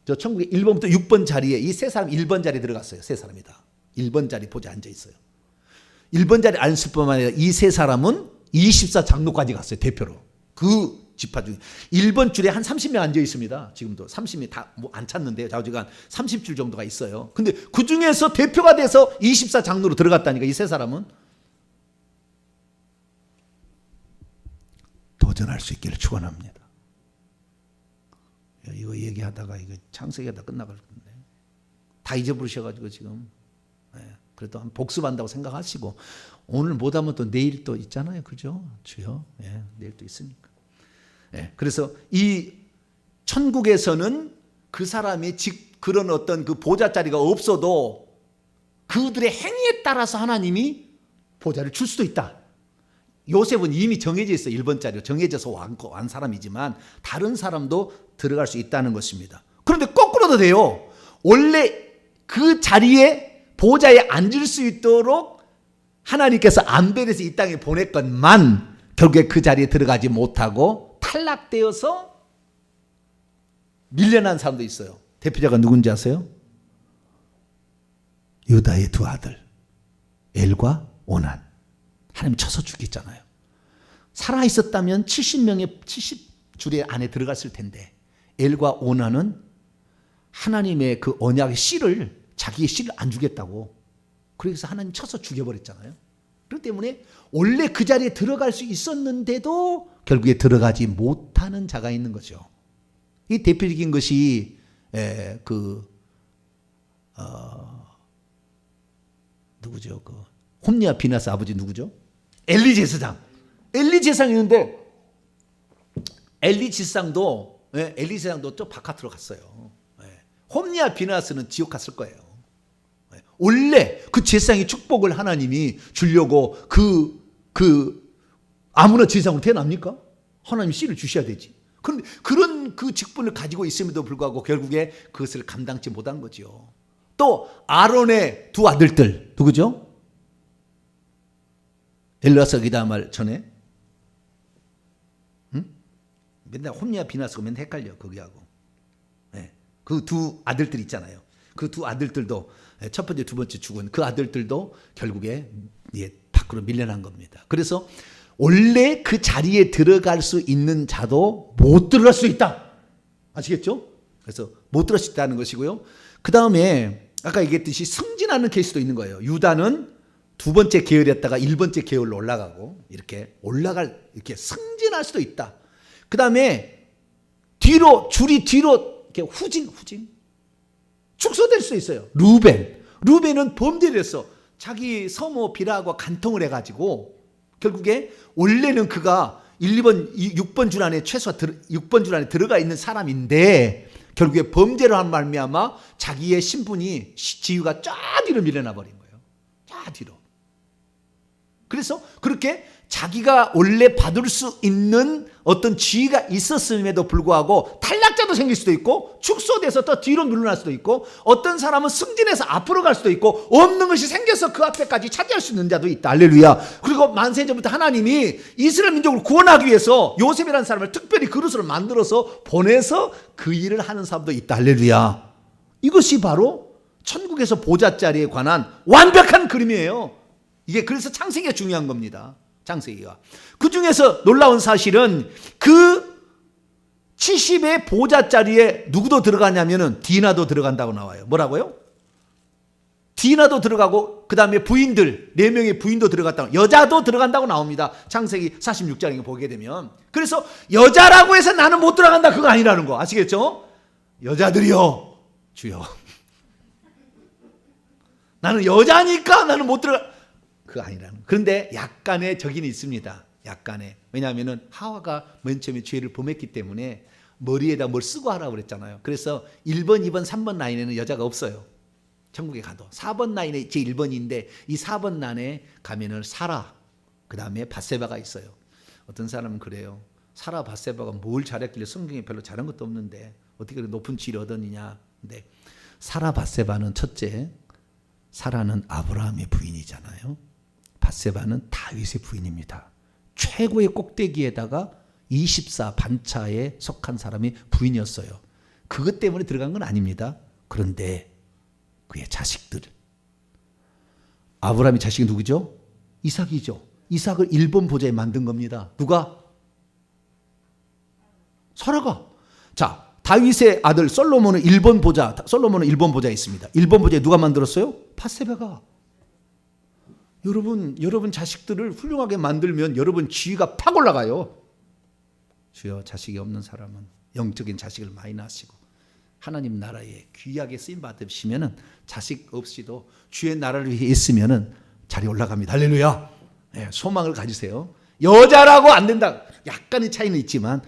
저 천국의 1번부터 6번 자리에 이 세 사람 1번 자리에 들어갔어요. 세 사람이다. 1번 자리 보좌에 앉아 있어요. 1번 자리에 앉을 뿐만 아니라 이 세 사람은 24장로까지 갔어요. 대표로. 그 지파 중에 1번 줄에 한 30명 앉아 있습니다. 지금도 30명 다 뭐 안 찾는데요. 좌우지간 30줄 정도가 있어요. 근데 그 중에서 대표가 돼서 24장로로 들어갔다니까. 이 세 사람은 도전할 수 있기를 축원합니다. 이거 얘기하다가 이거 창세기하다 끝나갈 건데 다 잊어버리셔가지고 지금. 그래도 한 복습한다고 생각하시고 오늘 못하면 또 내일 또 있잖아요, 그죠? 주요. 내일 또 있으니까. 그래서 이 천국에서는 그 사람이 그런 어떤 그 보좌 자리가 없어도 그들의 행위에 따라서 하나님이 보좌를 줄 수도 있다. 요셉은 이미 정해져 있어요. 1번 자리로 정해져서 완 사람이지만 다른 사람도 들어갈 수 있다는 것입니다. 그런데 거꾸로도 돼요. 원래 그 자리에 보좌에 앉을 수 있도록 하나님께서 안벨에서 이 땅에 보냈건만 결국에 그 자리에 들어가지 못하고 탈락되어서 밀려난 사람도 있어요. 대표자가 누군지 아세요? 유다의 두 아들 엘과 오난. 하나님 쳐서 죽였잖아요. 살아있었다면 70줄의 안에 들어갔을 텐데 엘과 오난은 하나님의 그 언약의 씨를, 자기의 씨를 안 주겠다고, 그래서 하나님 쳐서 죽여버렸잖아요. 그렇기 때문에 원래 그 자리에 들어갈 수 있었는데도 결국에 들어가지 못하는 자가 있는 거죠. 이 대표적인 것이 누구죠? 홈리와 비나스 아버지 누구죠? 엘리 제사장. 엘리 제사장이 있는데 엘리 제사장도 또 바깥으로 갔어요. 홈리와 비나스는 지옥 갔을 거예요. 원래 그 제사장의 축복을 하나님이 주려고 아무나 제사장으로 태어납니까? 하나님이 씨를 주셔야 되지. 그런데 그런 그 직분을 가지고 있음에도 불구하고 결국에 그것을 감당치 못한 거죠. 또 아론의 두 아들들 누구죠? 엘르아사 기다말 전에 맨날 홈리아 비나스고 맨날 헷갈려 거기하고. 네. 그 두 아들들 있잖아요. 그 두 아들들도 첫 번째 두 번째 죽은 그 아들들도 결국에 밖으로 밀려난 겁니다. 그래서 원래 그 자리에 들어갈 수 있는 자도 못 들어갈 수 있다. 아시겠죠? 그래서 못 들어갈 수 있다는 것이고요. 그 다음에 아까 얘기했듯이 승진하는 케이스도 있는 거예요. 유다는 두 번째 계열이었다가 1번째 계열로 올라가고 이렇게 승진할 수도 있다. 그 다음에 줄이 뒤로 이렇게 후진 축소될 수 있어요. 루벤은 범죄를 했어. 자기 서모 비라하고 간통을 해가지고 결국에 원래는 그가 1, 2번, 6번 줄 안에 최소 6번 줄 안에 들어가 있는 사람인데 결국에 범죄를 한 말미암아 자기의 신분이 지위가 쫙 뒤로 밀려나 버린 거예요. 쫙 뒤로. 그래서 그렇게 자기가 원래 받을 수 있는 어떤 지위가 있었음에도 불구하고 탈락자도 생길 수도 있고 축소돼서 또 뒤로 물러날 수도 있고 어떤 사람은 승진해서 앞으로 갈 수도 있고 없는 것이 생겨서 그 앞에까지 차지할 수 있는 자도 있다. 할렐루야. 그리고 만세전부터 하나님이 이스라엘 민족을 구원하기 위해서 요셉이라는 사람을 특별히 그릇으로 만들어서 보내서 그 일을 하는 사람도 있다. 할렐루야. 이것이 바로 천국에서 보좌자리에 관한 완벽한 그림이에요. 이게 그래서 창세기가 중요한 겁니다. 창세기가. 그 중에서 놀라운 사실은 그 70의 보좌 자리에 누구도 들어가냐면은 디나도 들어간다고 나와요. 뭐라고요? 디나도 들어가고 그 다음에 부인들 4명의 부인도 들어갔다고, 여자도 들어간다고 나옵니다. 창세기 46장에 보게 되면. 그래서 여자라고 해서 나는 못 들어간다 그거 아니라는 거 아시겠죠? 여자들이요 주여 나는 여자니까 나는 못 들어가 그거 아니라는 거. 그런데 약간의 적인이 있습니다. 약간의. 왜냐하면 하와가 맨 처음에 죄를 범했기 때문에 머리에다 뭘 쓰고 하라고 그랬잖아요. 그래서 1번, 2번, 3번 라인에는 여자가 없어요. 천국에 가도. 4번 라인에 제 1번인데 이 4번 라인에 가면은 사라, 그 다음에 밧세바가 있어요. 어떤 사람은 그래요. 사라, 밧세바가 뭘 잘했길래 성경에 별로 잘한 것도 없는데 어떻게 그렇게 높은 지위를 얻었느냐. 근데 사라, 밧세바는 첫째, 사라는 아브라함의 부인이잖아요. 밧세바는 다윗의 부인입니다. 최고의 꼭대기에다가 24 반차에 속한 사람이 부인이었어요. 그것 때문에 들어간 건 아닙니다. 그런데 그의 자식들, 아브라함의 자식이 누구죠? 이삭이죠. 이삭을 1번 보좌에 만든 겁니다. 누가? 사라가. 자, 다윗의 아들 솔로몬은 1번 보좌에 있습니다. 1번 보좌에 누가 만들었어요? 밧세바가. 여러분 자식들을 훌륭하게 만들면 여러분 지위가 팍 올라가요. 주여, 자식이 없는 사람은 영적인 자식을 많이 낳으시고 하나님 나라에 귀하게 쓰임 받으시면은 자식 없이도 주의 나라를 위해 있으면은 자리 올라갑니다. 할렐루야. 네, 소망을 가지세요. 여자라고 안 된다. 약간의 차이는 있지만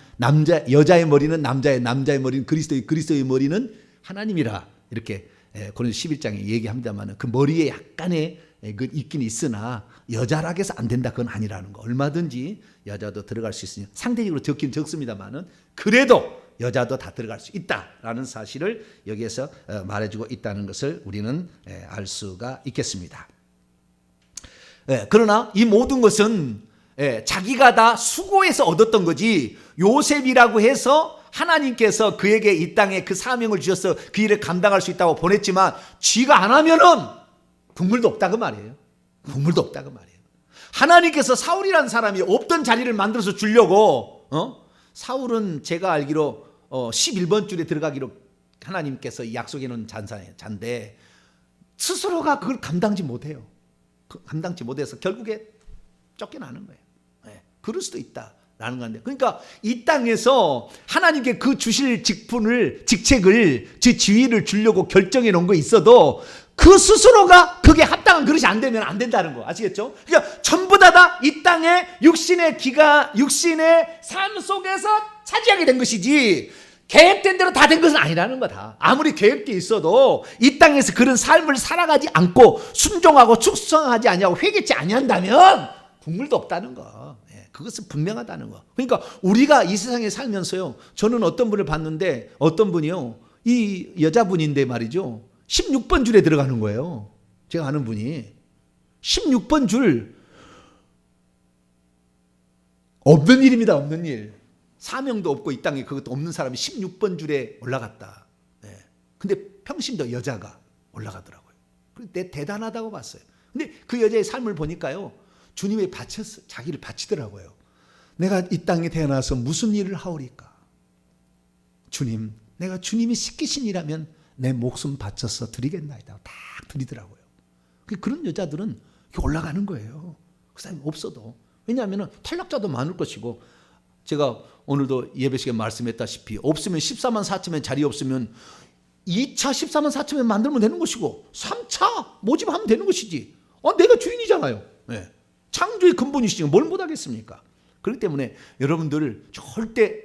여자의 머리는 남자의 머리는 그리스도의 머리는 하나님이라 이렇게 고린도서 11장에 얘기합니다만 그 머리에 약간의 그 있긴 있으나 여자라고 해서 안 된다 그건 아니라는 거. 얼마든지 여자도 들어갈 수 있으니 상대적으로 적긴 적습니다만은 그래도 여자도 다 들어갈 수 있다라는 사실을 여기에서 말해주고 있다는 것을 우리는 알 수가 있겠습니다. 그러나 이 모든 것은 자기가 다 수고해서 얻었던 거지 요셉이라고 해서 하나님께서 그에게 이 땅에 그 사명을 주셔서 그 일을 감당할 수 있다고 보냈지만 쥐가 안 하면은 국물도 없다고 말이에요. 국물도 없다고 말이에요. 하나님께서 사울이라는 사람이 없던 자리를 만들어서 주려고 사울은 제가 알기로 11번 줄에 들어가기로 하나님께서 약속해 놓은 잔데 스스로가 그걸 감당지 못해요. 감당치 못해서 결국에 쫓겨나는 거예요. 그럴 수도 있다라는 건데, 그러니까 이 땅에서 하나님께 그 주실 직책을 지위를 주려고 결정해 놓은 거 있어도 그 스스로가 그게 합당한 그릇이 안 되면 안 된다는 거 아시겠죠? 그러니까 전부 다 이 땅의 육신의 삶 속에서 차지하게 된 것이지 계획된 대로 다 된 것은 아니라는 거다. 아무리 계획돼 있어도 이 땅에서 그런 삶을 살아가지 않고 순종하고 축성하지 아니하고 회개치 아니한다면 국물도 없다는 거. 그것은 분명하다는 거. 그러니까 우리가 이 세상에 살면서요, 저는 어떤 분을 봤는데 어떤 분이요, 이 여자분인데 말이죠, 16번 줄에 들어가는 거예요. 제가 아는 분이 16번 줄, 없는 일입니다. 없는 일. 사명도 없고 이 땅에 그것도 없는 사람이 16번 줄에 올라갔다. 네. 근데 평신도 여자가 올라가더라고요. 내 대단하다고 봤어요. 근데 그 여자의 삶을 보니까요, 주님에 바쳤어. 자기를 바치더라고요. 내가 이 땅에 태어나서 무슨 일을 하오리까? 주님, 내가 주님이 시키신 일하면 내 목숨 바쳐서 드리겠나이다. 딱 드리더라고요. 그런 여자들은 올라가는 거예요. 그 사람이 없어도. 왜냐하면 탈락자도 많을 것이고, 제가 오늘도 예배 시간에 말씀했다시피 없으면 14만 4천명 자리 없으면 2차 14만 4천명 만들면 되는 것이고 3차 모집하면 되는 것이지. 내가 주인이잖아요. 네. 창조의 근본이시죠. 뭘 못하겠습니까? 그렇기 때문에 여러분들 절대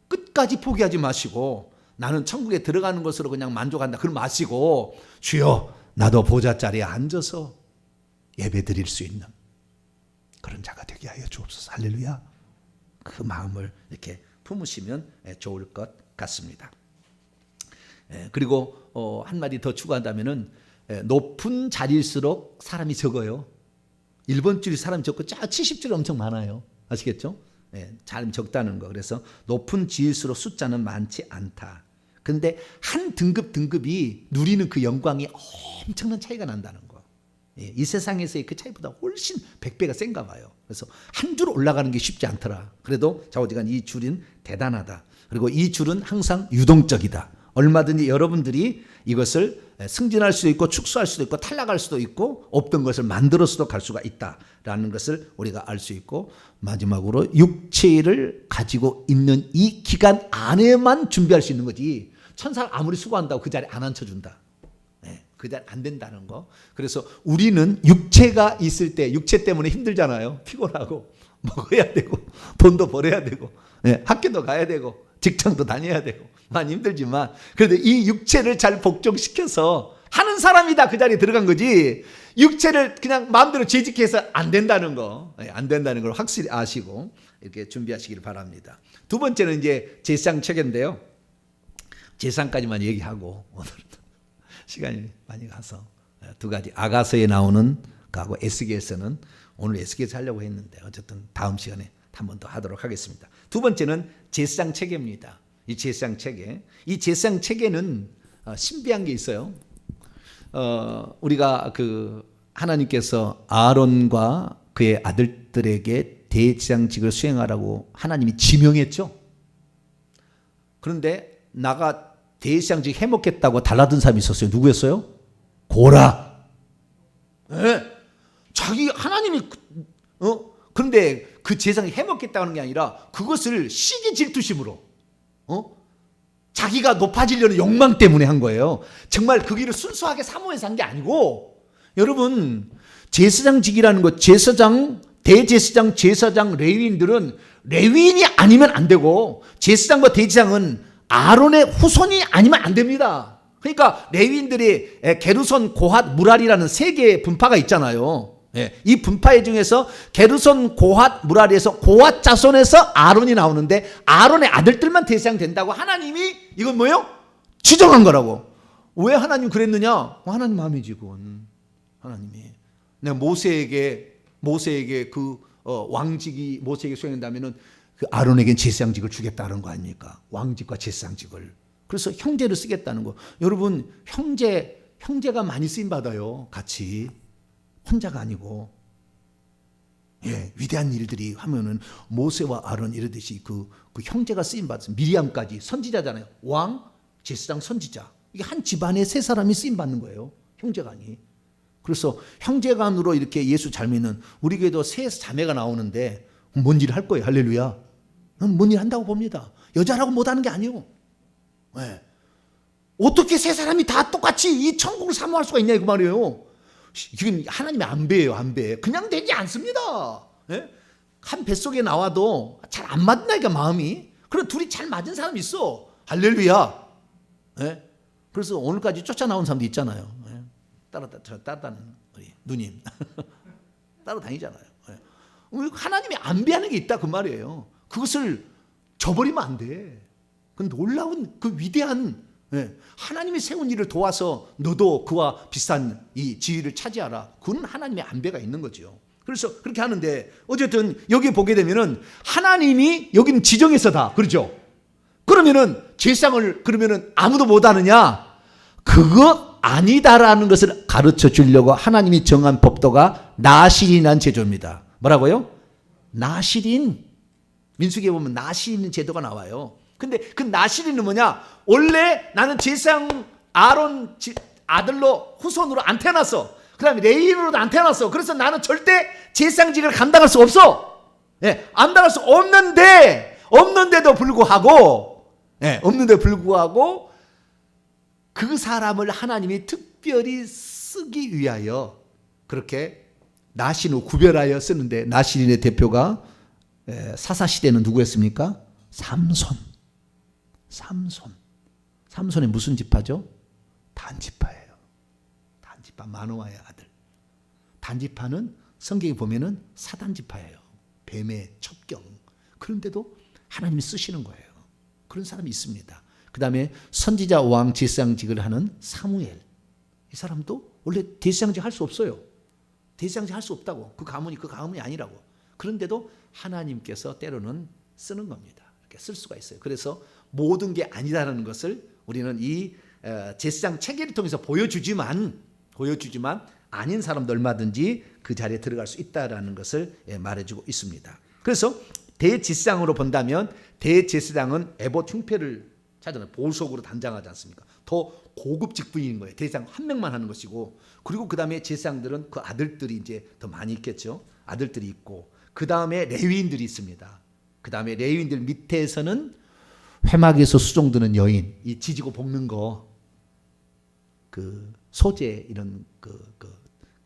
끝까지 포기하지 마시고, 나는 천국에 들어가는 것으로 그냥 만족한다 그러지 마시고, 주여 나도 보좌 자리에 앉아서 예배 드릴 수 있는 그런 자가 되게 하여 주옵소서. 할렐루야. 그 마음을 이렇게 품으시면 좋을 것 같습니다. 그리고 한마디 더 추가한다면은, 높은 자리일수록 사람이 적어요. 1번 줄이 사람이 적고 70줄이 엄청 많아요. 아시겠죠? 사람이 적다는 거. 그래서 높은 지일수록 숫자는 많지 않다. 근데 한 등급이 누리는 그 영광이 엄청난 차이가 난다는 거. 이 세상에서의 그 차이보다 훨씬 100배가 센가 봐요. 그래서 한 줄 올라가는 게 쉽지 않더라. 그래도 좌우지간 이 줄은 대단하다. 그리고 이 줄은 항상 유동적이다. 얼마든지 여러분들이 이것을 승진할 수도 있고 축소할 수도 있고 탈락할 수도 있고 없던 것을 만들어서도 갈 수가 있다라는 것을 우리가 알 수 있고, 마지막으로 육체를 가지고 있는 이 기간 안에만 준비할 수 있는 거지, 천사가 아무리 수고한다고 그 자리에 안 앉혀준다. 그 자리에 안 된다는 거. 그래서 우리는 육체가 있을 때 육체 때문에 힘들잖아요. 피곤하고 먹어야 되고 돈도 벌어야 되고 학교도 가야 되고 직장도 다녀야 되고 많이 힘들지만, 그래도 이 육체를 잘 복종시켜서 하는 사람이 다 그 자리에 들어간 거지, 육체를 그냥 마음대로 재직해서 안 된다는 거, 안 된다는 걸 확실히 아시고 이렇게 준비하시길 바랍니다. 두 번째는 이제 제사장 체계인데요. 제사장까지만 얘기하고 오늘은 시간이 많이 가서 두 가지, 아가서에 나오는 거하고 에스겔서는 오늘 에스겔서 하려고 했는데 어쨌든 다음 시간에 한 번 더 하도록 하겠습니다. 두 번째는 제사장 체계입니다. 이 제사장 체계, 이 제사장 체계는 신비한 게 있어요. 우리가 하나님께서 아론과 그의 아들들에게 대제사장직을 수행하라고 하나님이 지명했죠. 그런데 나가 대제사장직 해먹겠다고 달라든 사람이 있었어요. 누구였어요? 고라. 자기 하나님이 그런데 그 제사장이 해먹겠다는 게 아니라 그것을 시기 질투심으로 자기가 높아지려는 욕망 때문에 한 거예요. 정말 그 길을 순수하게 사모해서 한 게 아니고, 여러분 제사장직이라는 것, 제사장, 대제사장, 제사장, 레위인들은 레위인이 아니면 안 되고, 제사장과 대제사장은 아론의 후손이 아니면 안 됩니다. 그러니까 레위인들이 게르손, 고핫, 무랄이라는 세 개의 분파가 있잖아요. 이 분파 중에서 게르손, 고핫, 무랄에서 고핫 자손에서 아론이 나오는데, 아론의 아들들만 대제사장 된다고 하나님이 이건 뭐예요? 지정한 거라고. 왜 하나님 그랬느냐? 하나님 마음이지 그건. 하나님이 내가 모세에게 그 왕직이 모세에게 수행된다면은 그 아론에겐 제사장직을 주겠다는 거 아닙니까? 왕직과 제사장직을. 그래서 형제를 쓰겠다는 거. 여러분 형제가 많이 쓰임 받아요. 같이. 혼자가 아니고. 위대한 일들이 하면은 모세와 아론 이러듯이 그 형제가 쓰임 받습니다. 미리암까지 선지자잖아요. 왕, 제사장, 선지자. 이게 한 집안에 세 사람이 쓰임 받는 거예요. 형제간이. 그래서 형제간으로 이렇게 예수 잘 믿는 우리 교회도 세 자매가 나오는데 뭔 일 할 거예요. 할렐루야. 뭔 일 한다고 봅니다. 여자라고 못하는 게 아니에요. 어떻게 세 사람이 다 똑같이 이 천국을 사모할 수가 있냐 이거 말이에요. 이건 하나님의 안배예요. 안배. 그냥 되지 않습니다. 한 뱃속에 나와도 잘 안 맞는다니까 마음이. 그래 둘이 잘 맞은 사람이 있어. 할렐루야. 그래서 오늘까지 쫓아나온 사람도 있잖아요. 따라다니는 우리 누님 따라다니잖아요. 하나님이 안배하는 게 있다 그 말이에요. 그것을 저버리면 안 돼. 그 놀라운 그 위대한 예, 하나님이 세운 일을 도와서 너도 그와 비슷한 이 지위를 차지하라. 그건 하나님의 안배가 있는 거죠. 그래서 그렇게 하는데 어쨌든 여기 보게 되면은 하나님이 여기는 지정해서다. 그렇죠? 그러면은 제사장을 그러면은 아무도 못 하느냐? 그거 아니다라는 것을 가르쳐 주려고 하나님이 정한 법도가 나실인이라는 제도입니다. 뭐라고요? 나실인. 민수기에 보면 나실인 제도가 나와요. 근데 그 나실인은 뭐냐? 원래 나는 제사장 아론 아들로 후손으로 안 태어났어. 그 다음에 레위인으로도 안 태어났어. 그래서 나는 절대 제사장직을 감당할 수 없어. 예, 감당할 수 없는데도 불구하고, 예, 없는데도 불구하고 그 사람을 하나님이 특별히 쓰기 위하여 그렇게 나신을 구별하여 쓰는데, 나신의 대표가 사사시대는 누구였습니까? 삼손이 무슨 지파죠? 단지파예요. 단지파, 마노아의 아들. 단지파는 성경에 보면은 사단지파예요. 뱀의 첩경. 그런데도 하나님이 쓰시는 거예요. 그런 사람이 있습니다. 그 다음에 선지자 왕 제사장직을 하는 사무엘. 이 사람도 원래 제사장직 할 수 없어요. 제사장직 할 수 없다고. 그 가문이 아니라고. 그런데도 하나님께서 때로는 쓰는 겁니다. 이렇게 쓸 수가 있어요. 그래서 모든 게 아니다라는 것을 우리는 이 제사장 체계를 통해서 보여주지만 아닌 사람도 얼마든지 그 자리에 들어갈 수 있다라는 것을 말해주고 있습니다. 그래서 대제사장으로 본다면 대제사장은 에봇 흉패를 차잖아요. 보석으로 단장하지 않습니까? 더 고급 직분인 거예요. 대제사장 한 명만 하는 것이고, 그리고 그 다음에 제사장들은 그 아들들이 이제 더 많이 있겠죠. 아들들이 있고, 그 다음에 레위인들이 있습니다. 그 다음에 레위인들 밑에서는 회막에서 수종드는 여인, 이 지지고 볶는 거, 그 소재 이런 그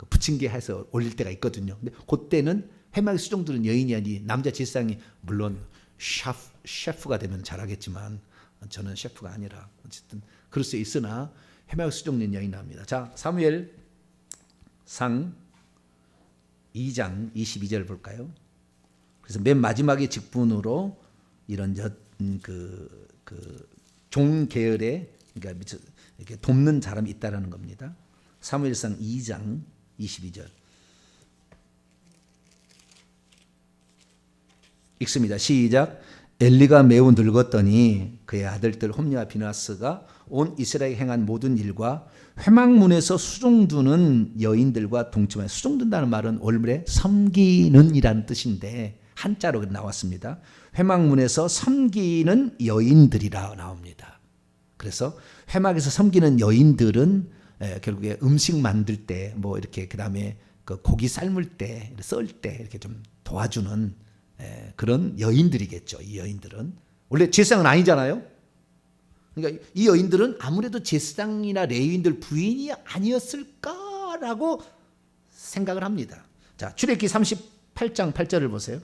부침개 해서 올릴 때가 있거든요. 근데 그때는 회막에 수종드는 여인이 아니 남자 제사장이, 물론 셰프가 되면 잘하겠지만 저는 셰프가 아니라 어쨌든 그럴 수 있으나 회막에 수종된 여인이 나옵니다. 자, 사무엘상 2장 22절 볼까요? 그래서 맨 마지막에 직분으로 이런 종 계열에, 그러니까 이렇게 돕는 사람이 있다라는 겁니다. 사무엘상 2장 22절 읽습니다. 시작. 엘리가 매우 늙었더니 그의 아들들 홈리와 비나스가 온 이스라엘에 행한 모든 일과 회막문에서 수종두는 여인들과 동침하여, 수종든다는 말은 원래 섬기는 이라는 뜻인데 한자로 나왔습니다. 회막문에서 섬기는 여인들이라 나옵니다. 그래서 회막에서 섬기는 여인들은 결국에 음식 만들 때, 뭐 이렇게 그 다음에 그 고기 삶을 때, 썰 때 이렇게 좀 도와주는 그런 여인들이겠죠. 이 여인들은 원래 제사장은 아니잖아요. 그러니까 이 여인들은 아무래도 제사장이나 레위인들 부인이 아니었을까라고 생각을 합니다. 자, 출애굽기 38장 8절을 보세요.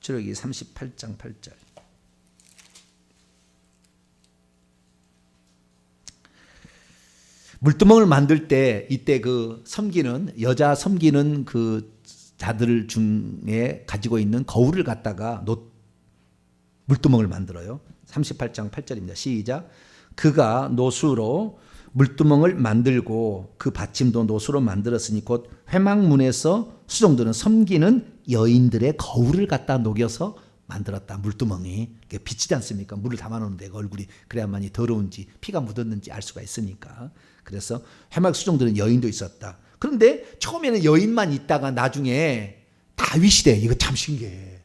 출애굽기 38장 8절. 물두멍을 만들 때 이때 그 여자 섬기는 그 자들 중에 가지고 있는 거울을 갖다가 물두멍을 만들어요. 38장 8절입니다. 시작. 그가 노수로 물두멍을 만들고 그 받침도 노수로 만들었으니 곧 회막문에서 수종드는 섬기는 여인들의 거울을 갖다 녹여서 만들었다. 물두멍이 비치지 않습니까? 물을 담아놓는데 얼굴이 그래야만이 더러운지 피가 묻었는지 알 수가 있으니까. 그래서 회막 수종드는 여인도 있었다. 그런데 처음에는 여인만 있다가 나중에 다윗 시대, 이거 참 신기해.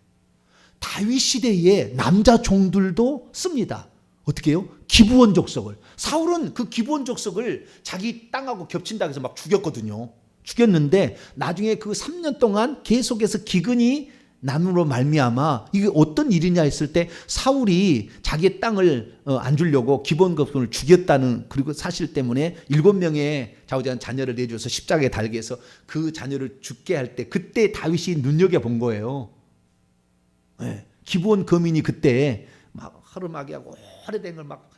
다윗 시대에 남자 종들도 씁니다. 어떻게 해요? 기브온 족속을. 사울은 그 기브온 족속을 자기 땅하고 겹친다고 해서 막 죽였거든요. 죽였는데 나중에 그 3년 동안 계속해서 기근이 남으로 말미암아 이게 어떤 일이냐 했을 때 사울이 자기의 땅을 안 주려고 기브온 족속을 죽였다는, 그리고 사실 때문에 7명의 좌우지간 자녀를 내줘서 십자가에 달게 해서 그 자녀를 죽게 할 때 그때 다윗이 눈여겨본 거예요. 네. 기브온 거민이 그때 막 하루마기하고 오래된 걸 막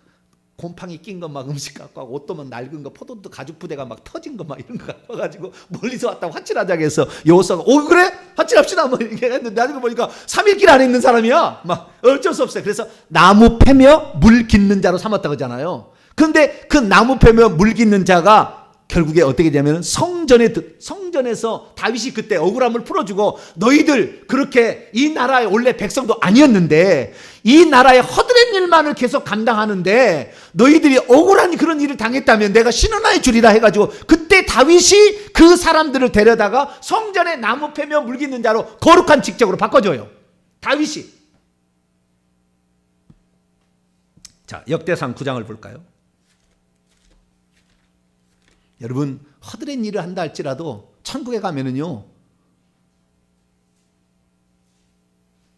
곰팡이 낀 거 막 음식 갖고 하고 옷도 막 낡은 거 포도도 가죽 부대가 막 터진 거 막 이런 거 갖고 와가지고 멀리서 왔다고 화칠하자고 해서 여호수아가 그래? 화칠합시다 뭐 이렇게 했는데 나중에 보니까 3일 안에 있는 사람이야. 막 어쩔 수 없어요. 그래서 나무 패며 물 깃는 자로 삼았다 그러잖아요. 그런데 그 나무 패며 물 깃는 자가 결국에 어떻게 되냐면 성전에서 다윗이 그때 억울함을 풀어주고 너희들 그렇게 이 나라의 원래 백성도 아니었는데 이 나라의 허드렛 일만을 계속 감당하는데 너희들이 억울한 그런 일을 당했다면 내가 신원하여 주리라 해가지고 그때 다윗이 그 사람들을 데려다가 성전에 나무 패며 물 깃는 자로 거룩한 직책으로 바꿔줘요. 다윗이. 자, 역대상 9장을 볼까요? 여러분 허드렛 일을 한다 할지라도 천국에 가면은요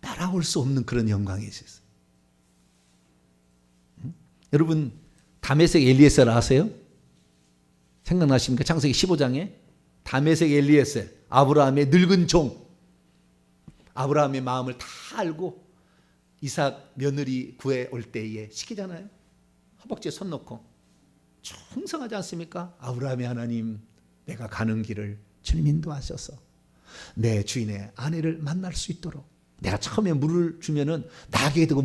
따라올 수 없는 그런 영광이 있어요. 여러분 다메섹 엘리에셀 아세요? 생각나십니까? 창세기 15장에 다메섹 엘리에셀 아브라함의 늙은 종, 아브라함의 마음을 다 알고 이삭 며느리 구해 올 때에 시키잖아요. 허벅지에 손 놓고 충성하지 않습니까? 아브라함의 하나님, 내가 가는 길을 주님 인도하셔서 내 주인의 아내를 만날 수 있도록 내가 처음에 물을 주면은 나에게 두고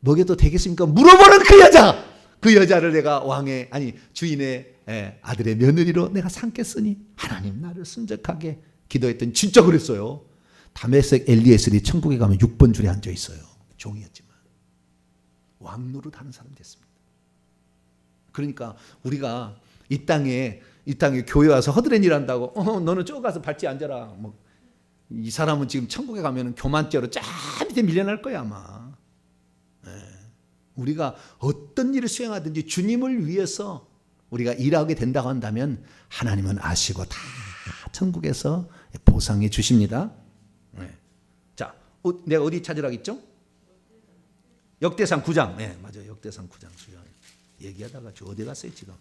먹여도 되겠습니까? 물어보는 그 여자를 내가 주인의 아들의 며느리로 내가 삼겠으니 하나님 나를 순적하게 기도했더니 진짜 그랬어요. 다메섹 엘리에셀이 천국에 가면 6번 줄에 앉아 있어요. 종이었지만 왕노릇 하는 사람 됐습니다. 그러니까 우리가 이 땅에 교회 와서 허드렛 일 한다고 너는 저 가서 발찌 앉아라. 이 사람은 지금 천국에 가면 교만죄로 쫙 밑에 밀려날 거야 아마. 우리가 어떤 일을 수행하든지 주님을 위해서 우리가 일하게 된다고 한다면 하나님은 아시고 다 천국에서 보상해 주십니다. 자, 내가 어디 찾으라고 했죠? 역대상 9장. 네, 맞아요. 역대상 9장. 얘기하다가 어디 갔어요, 지금?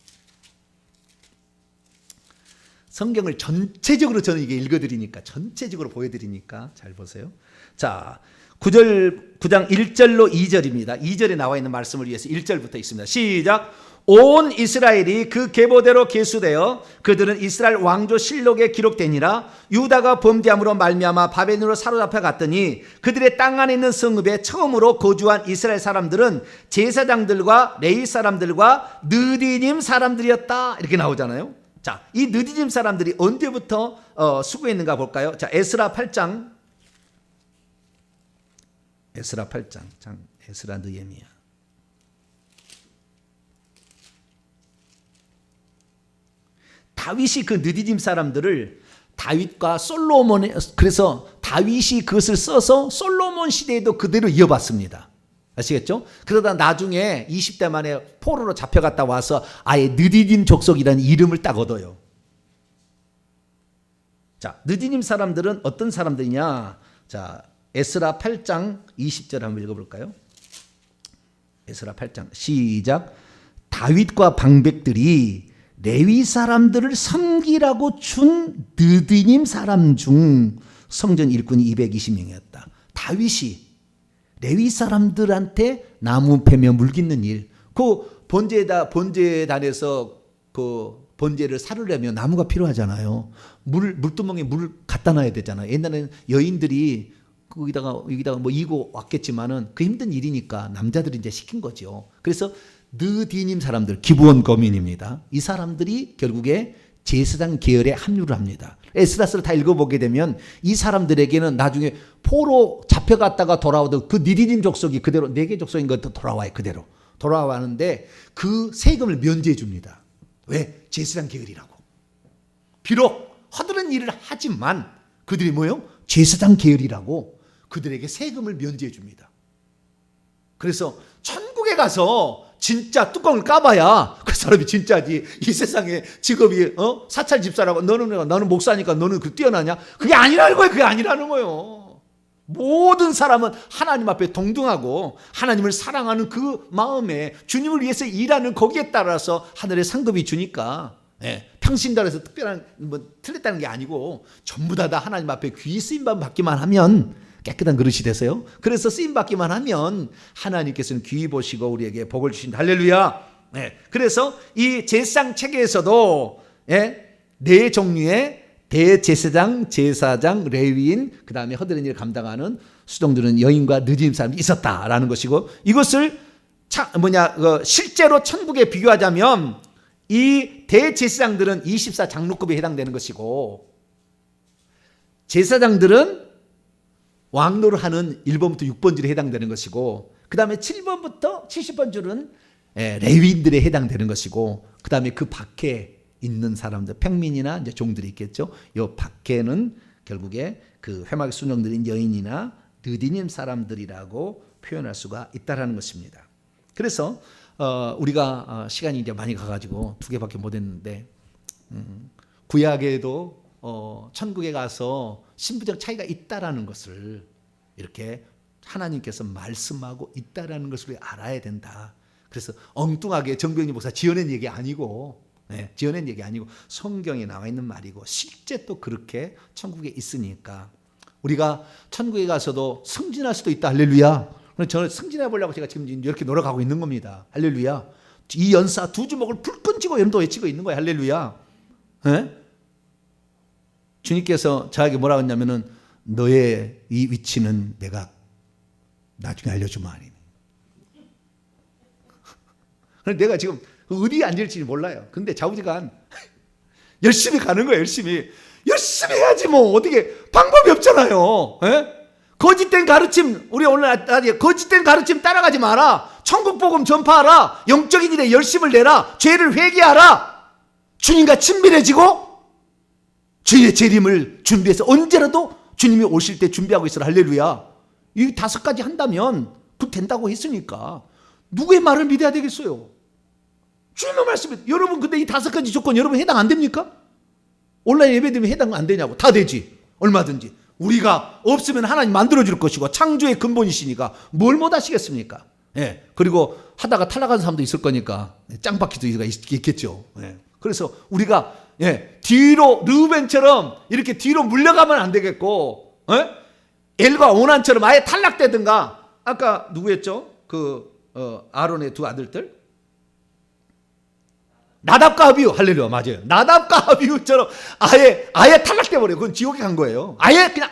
성경을 전체적으로 저는 이게 읽어드리니까, 전체적으로 보여드리니까 잘 보세요. 자, 9장 1절로 2절입니다. 2절에 나와 있는 말씀을 위해서 1절부터 있습니다. 시작. 온 이스라엘이 그 계보대로 계수되어 그들은 이스라엘 왕조 실록에 기록되니라. 유다가 범죄함으로 말미암아 바벨론으로 사로잡혀 갔더니 그들의 땅 안에 있는 성읍에 처음으로 거주한 이스라엘 사람들은 제사장들과 레위 사람들과 느디님 사람들이었다. 이렇게 나오잖아요. 자, 이 느디님 사람들이 언제부터 수고했는가 볼까요? 자, 에스라 8장. 에스라 8장. 에스라 느헤미야. 다윗이 그 느디짐 사람들을 다윗과 솔로몬의, 그래서 다윗이 그것을 써서 솔로몬 시대에도 그대로 이어봤습니다. 아시겠죠? 그러다 나중에 20대 만에 포로로 잡혀갔다 와서 아예 느디짐 족속이라는 이름을 딱 얻어요. 자, 느디짐 사람들은 어떤 사람들이냐? 자, 에스라 8장 20절 한번 읽어볼까요? 에스라 8장 시작. 다윗과 방백들이 레위 사람들을 섬기라고 준 느디님 사람 중 성전 일꾼이 220명이었다. 다윗이 레위 사람들한테 나무 패며 물 깃는 일, 그 번제단에서 그 번제를 사르려면 나무가 필요하잖아요. 물두멍에 물을 갖다 놔야 되잖아요. 옛날에는 여인들이 여기다가 뭐 이고 왔겠지만은 그 힘든 일이니까 남자들이 이제 시킨 거죠. 그래서 느디님 사람들, 기브온 거민입니다. 이 사람들이 결국에 제사장 계열에 합류를 합니다. 에스라스를 다 읽어보게 되면 이 사람들에게는 나중에 포로 잡혀갔다가 돌아오던 그 느디님 족속이 그대로 4개 족속인 것도 돌아와요. 그대로 돌아와는데 그 세금을 면제해 줍니다. 왜? 제사장 계열이라고. 비록 허드렛 일을 하지만 그들이 뭐예요? 제사장 계열이라고 그들에게 세금을 면제해 줍니다. 그래서 천국에 가서 진짜 뚜껑을 까봐야 그 사람이 진짜지. 이 세상에 직업이 사찰 집사라고 너는 목사니까 너는 그 뛰어나냐? 그게 아니라는 거예요. 그게 아니라는 거예요. 모든 사람은 하나님 앞에 동등하고 하나님을 사랑하는 그 마음에 주님을 위해서 일하는 거기에 따라서 하늘의 상급이 주니까 평신달에서 특별한 틀렸다는 게 아니고 전부 다 하나님 앞에 귀 쓰임만 받기만 하면 깨끗한 그릇이 되세요. 그래서 쓰임받기만 하면 하나님께서는 귀히 보시고 우리에게 복을 주신다. 할렐루야. 네. 그래서 이 제사장 체계에서도 네 종류의 대제사장, 제사장, 레위인, 그 다음에 허드렛 일을 감당하는 수종들은 여인과 느림 사람이 있었다라는 것이고, 이것을 실제로 천국에 비교하자면 이 대제사장들은 24장로급에 해당되는 것이고, 제사장들은 왕노를 하는 1번부터 6번 줄에 해당되는 것이고, 그 다음에 7번부터 70번 줄은 레위인들에 해당되는 것이고, 그 다음에 그 밖에 있는 사람들, 평민이나 이제 종들이 있겠죠. 요 밖에는 결국에 그 회막에 순종드린 여인이나 느디님 사람들이라고 표현할 수가 있다라는 것입니다. 그래서 우리가 시간이 이제 많이 가가지고 2개밖에 못 했는데, 구약에도 천국에 가서 신부적 차이가 있다라는 것을 이렇게 하나님께서 말씀하고 있다라는 것을 우리가 알아야 된다. 그래서 엉뚱하게 정병리 목사 지어낸 얘기 아니고, 지어낸 얘기 아니고 성경에 나와 있는 말이고, 실제 또 그렇게 천국에 있으니까 우리가 천국에 가서도 승진할 수도 있다. 할렐루야. 저는 승진해 보려고 제가 지금 이렇게 노력하고 있는 겁니다. 할렐루야. 이 연사 2주먹을 불끈 쥐고 연도 외치고 있는 거예요. 할렐루야. 주님께서 저에게 뭐라고 했냐면은, 너의 이 위치는 내가 나중에 알려주마. 내가 지금 어디에 앉을지 몰라요. 근데 좌우지간 열심히 가는 거예요. 열심히 해야지 뭐. 어떻게 방법이 없잖아요. 거짓된 가르침, 우리 오늘 거짓된 가르침 따라가지 마라. 천국 복음 전파하라. 영적인 일에 열심을 내라. 죄를 회개하라. 주님과 친밀해지고 주님의 재림을 준비해서 언제라도 주님이 오실 때 준비하고 있어라. 할렐루야. 이 5가지 한다면 그 된다고 했으니까 누구의 말을 믿어야 되겠어요? 주님의 말씀에. 여러분 근데 이 5가지 조건 여러분 해당 안 됩니까? 온라인 예배드리면 해당 안 되냐고. 다 되지. 얼마든지. 우리가 없으면 하나님 만들어줄 것이고 창조의 근본이시니까 뭘 못하시겠습니까? 그리고 하다가 탈락한 사람도 있을 거니까 짱박히도 있겠죠. 그래서 우리가 뒤로 르우벤처럼 이렇게 뒤로 물려가면 안 되겠고, 엘과 오난처럼 아예 탈락되든가. 아까 누구였죠? 아론의 2 아들들, 나답과 아비후. 할렐루야. 맞아요. 나답과 아비후처럼 아예 탈락돼 버려. 그건 지옥에 간 거예요. 아예 그냥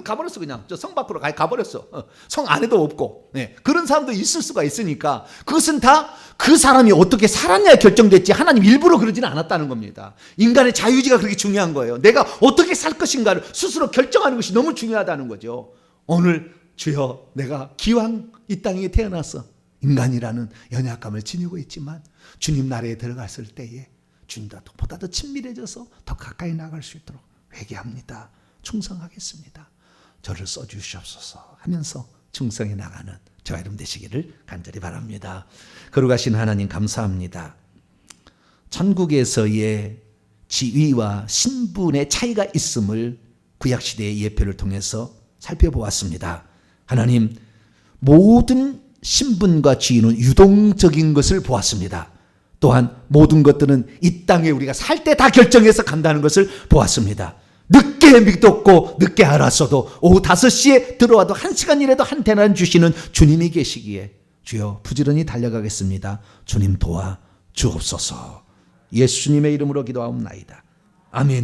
가버렸어. 그냥 저 성 밖으로 가버렸어. 성 안에도 없고. 그런 사람도 있을 수가 있으니까 그것은 다 그 사람이 어떻게 살았냐에 결정됐지, 하나님 일부러 그러지는 않았다는 겁니다. 인간의 자유지가 그렇게 중요한 거예요. 내가 어떻게 살 것인가를 스스로 결정하는 것이 너무 중요하다는 거죠. 오늘 주여, 내가 기왕 이 땅에 태어나서 인간이라는 연약감을 지니고 있지만 주님 나라에 들어갔을 때에 주님과 보다 더 친밀해져서 더 가까이 나갈 수 있도록 회개합니다. 충성하겠습니다. 저를 써주시옵소서 하면서 충성해 나가는 저와 여러분 되시기를 간절히 바랍니다. 거룩하신 하나님 감사합니다. 천국에서의 지위와 신분의 차이가 있음을 구약시대의 예표를 통해서 살펴보았습니다. 하나님, 모든 신분과 지위는 유동적인 것을 보았습니다. 또한 모든 것들은 이 땅에 우리가 살 때 다 결정해서 간다는 것을 보았습니다. 늦게 믿었고 늦게 알았어도 오후 5시에 들어와도 1시간이라도 한 대나리 주시는 주님이 계시기에 주여 부지런히 달려가겠습니다. 주님 도와 주옵소서. 예수님의 이름으로 기도하옵나이다. 아멘.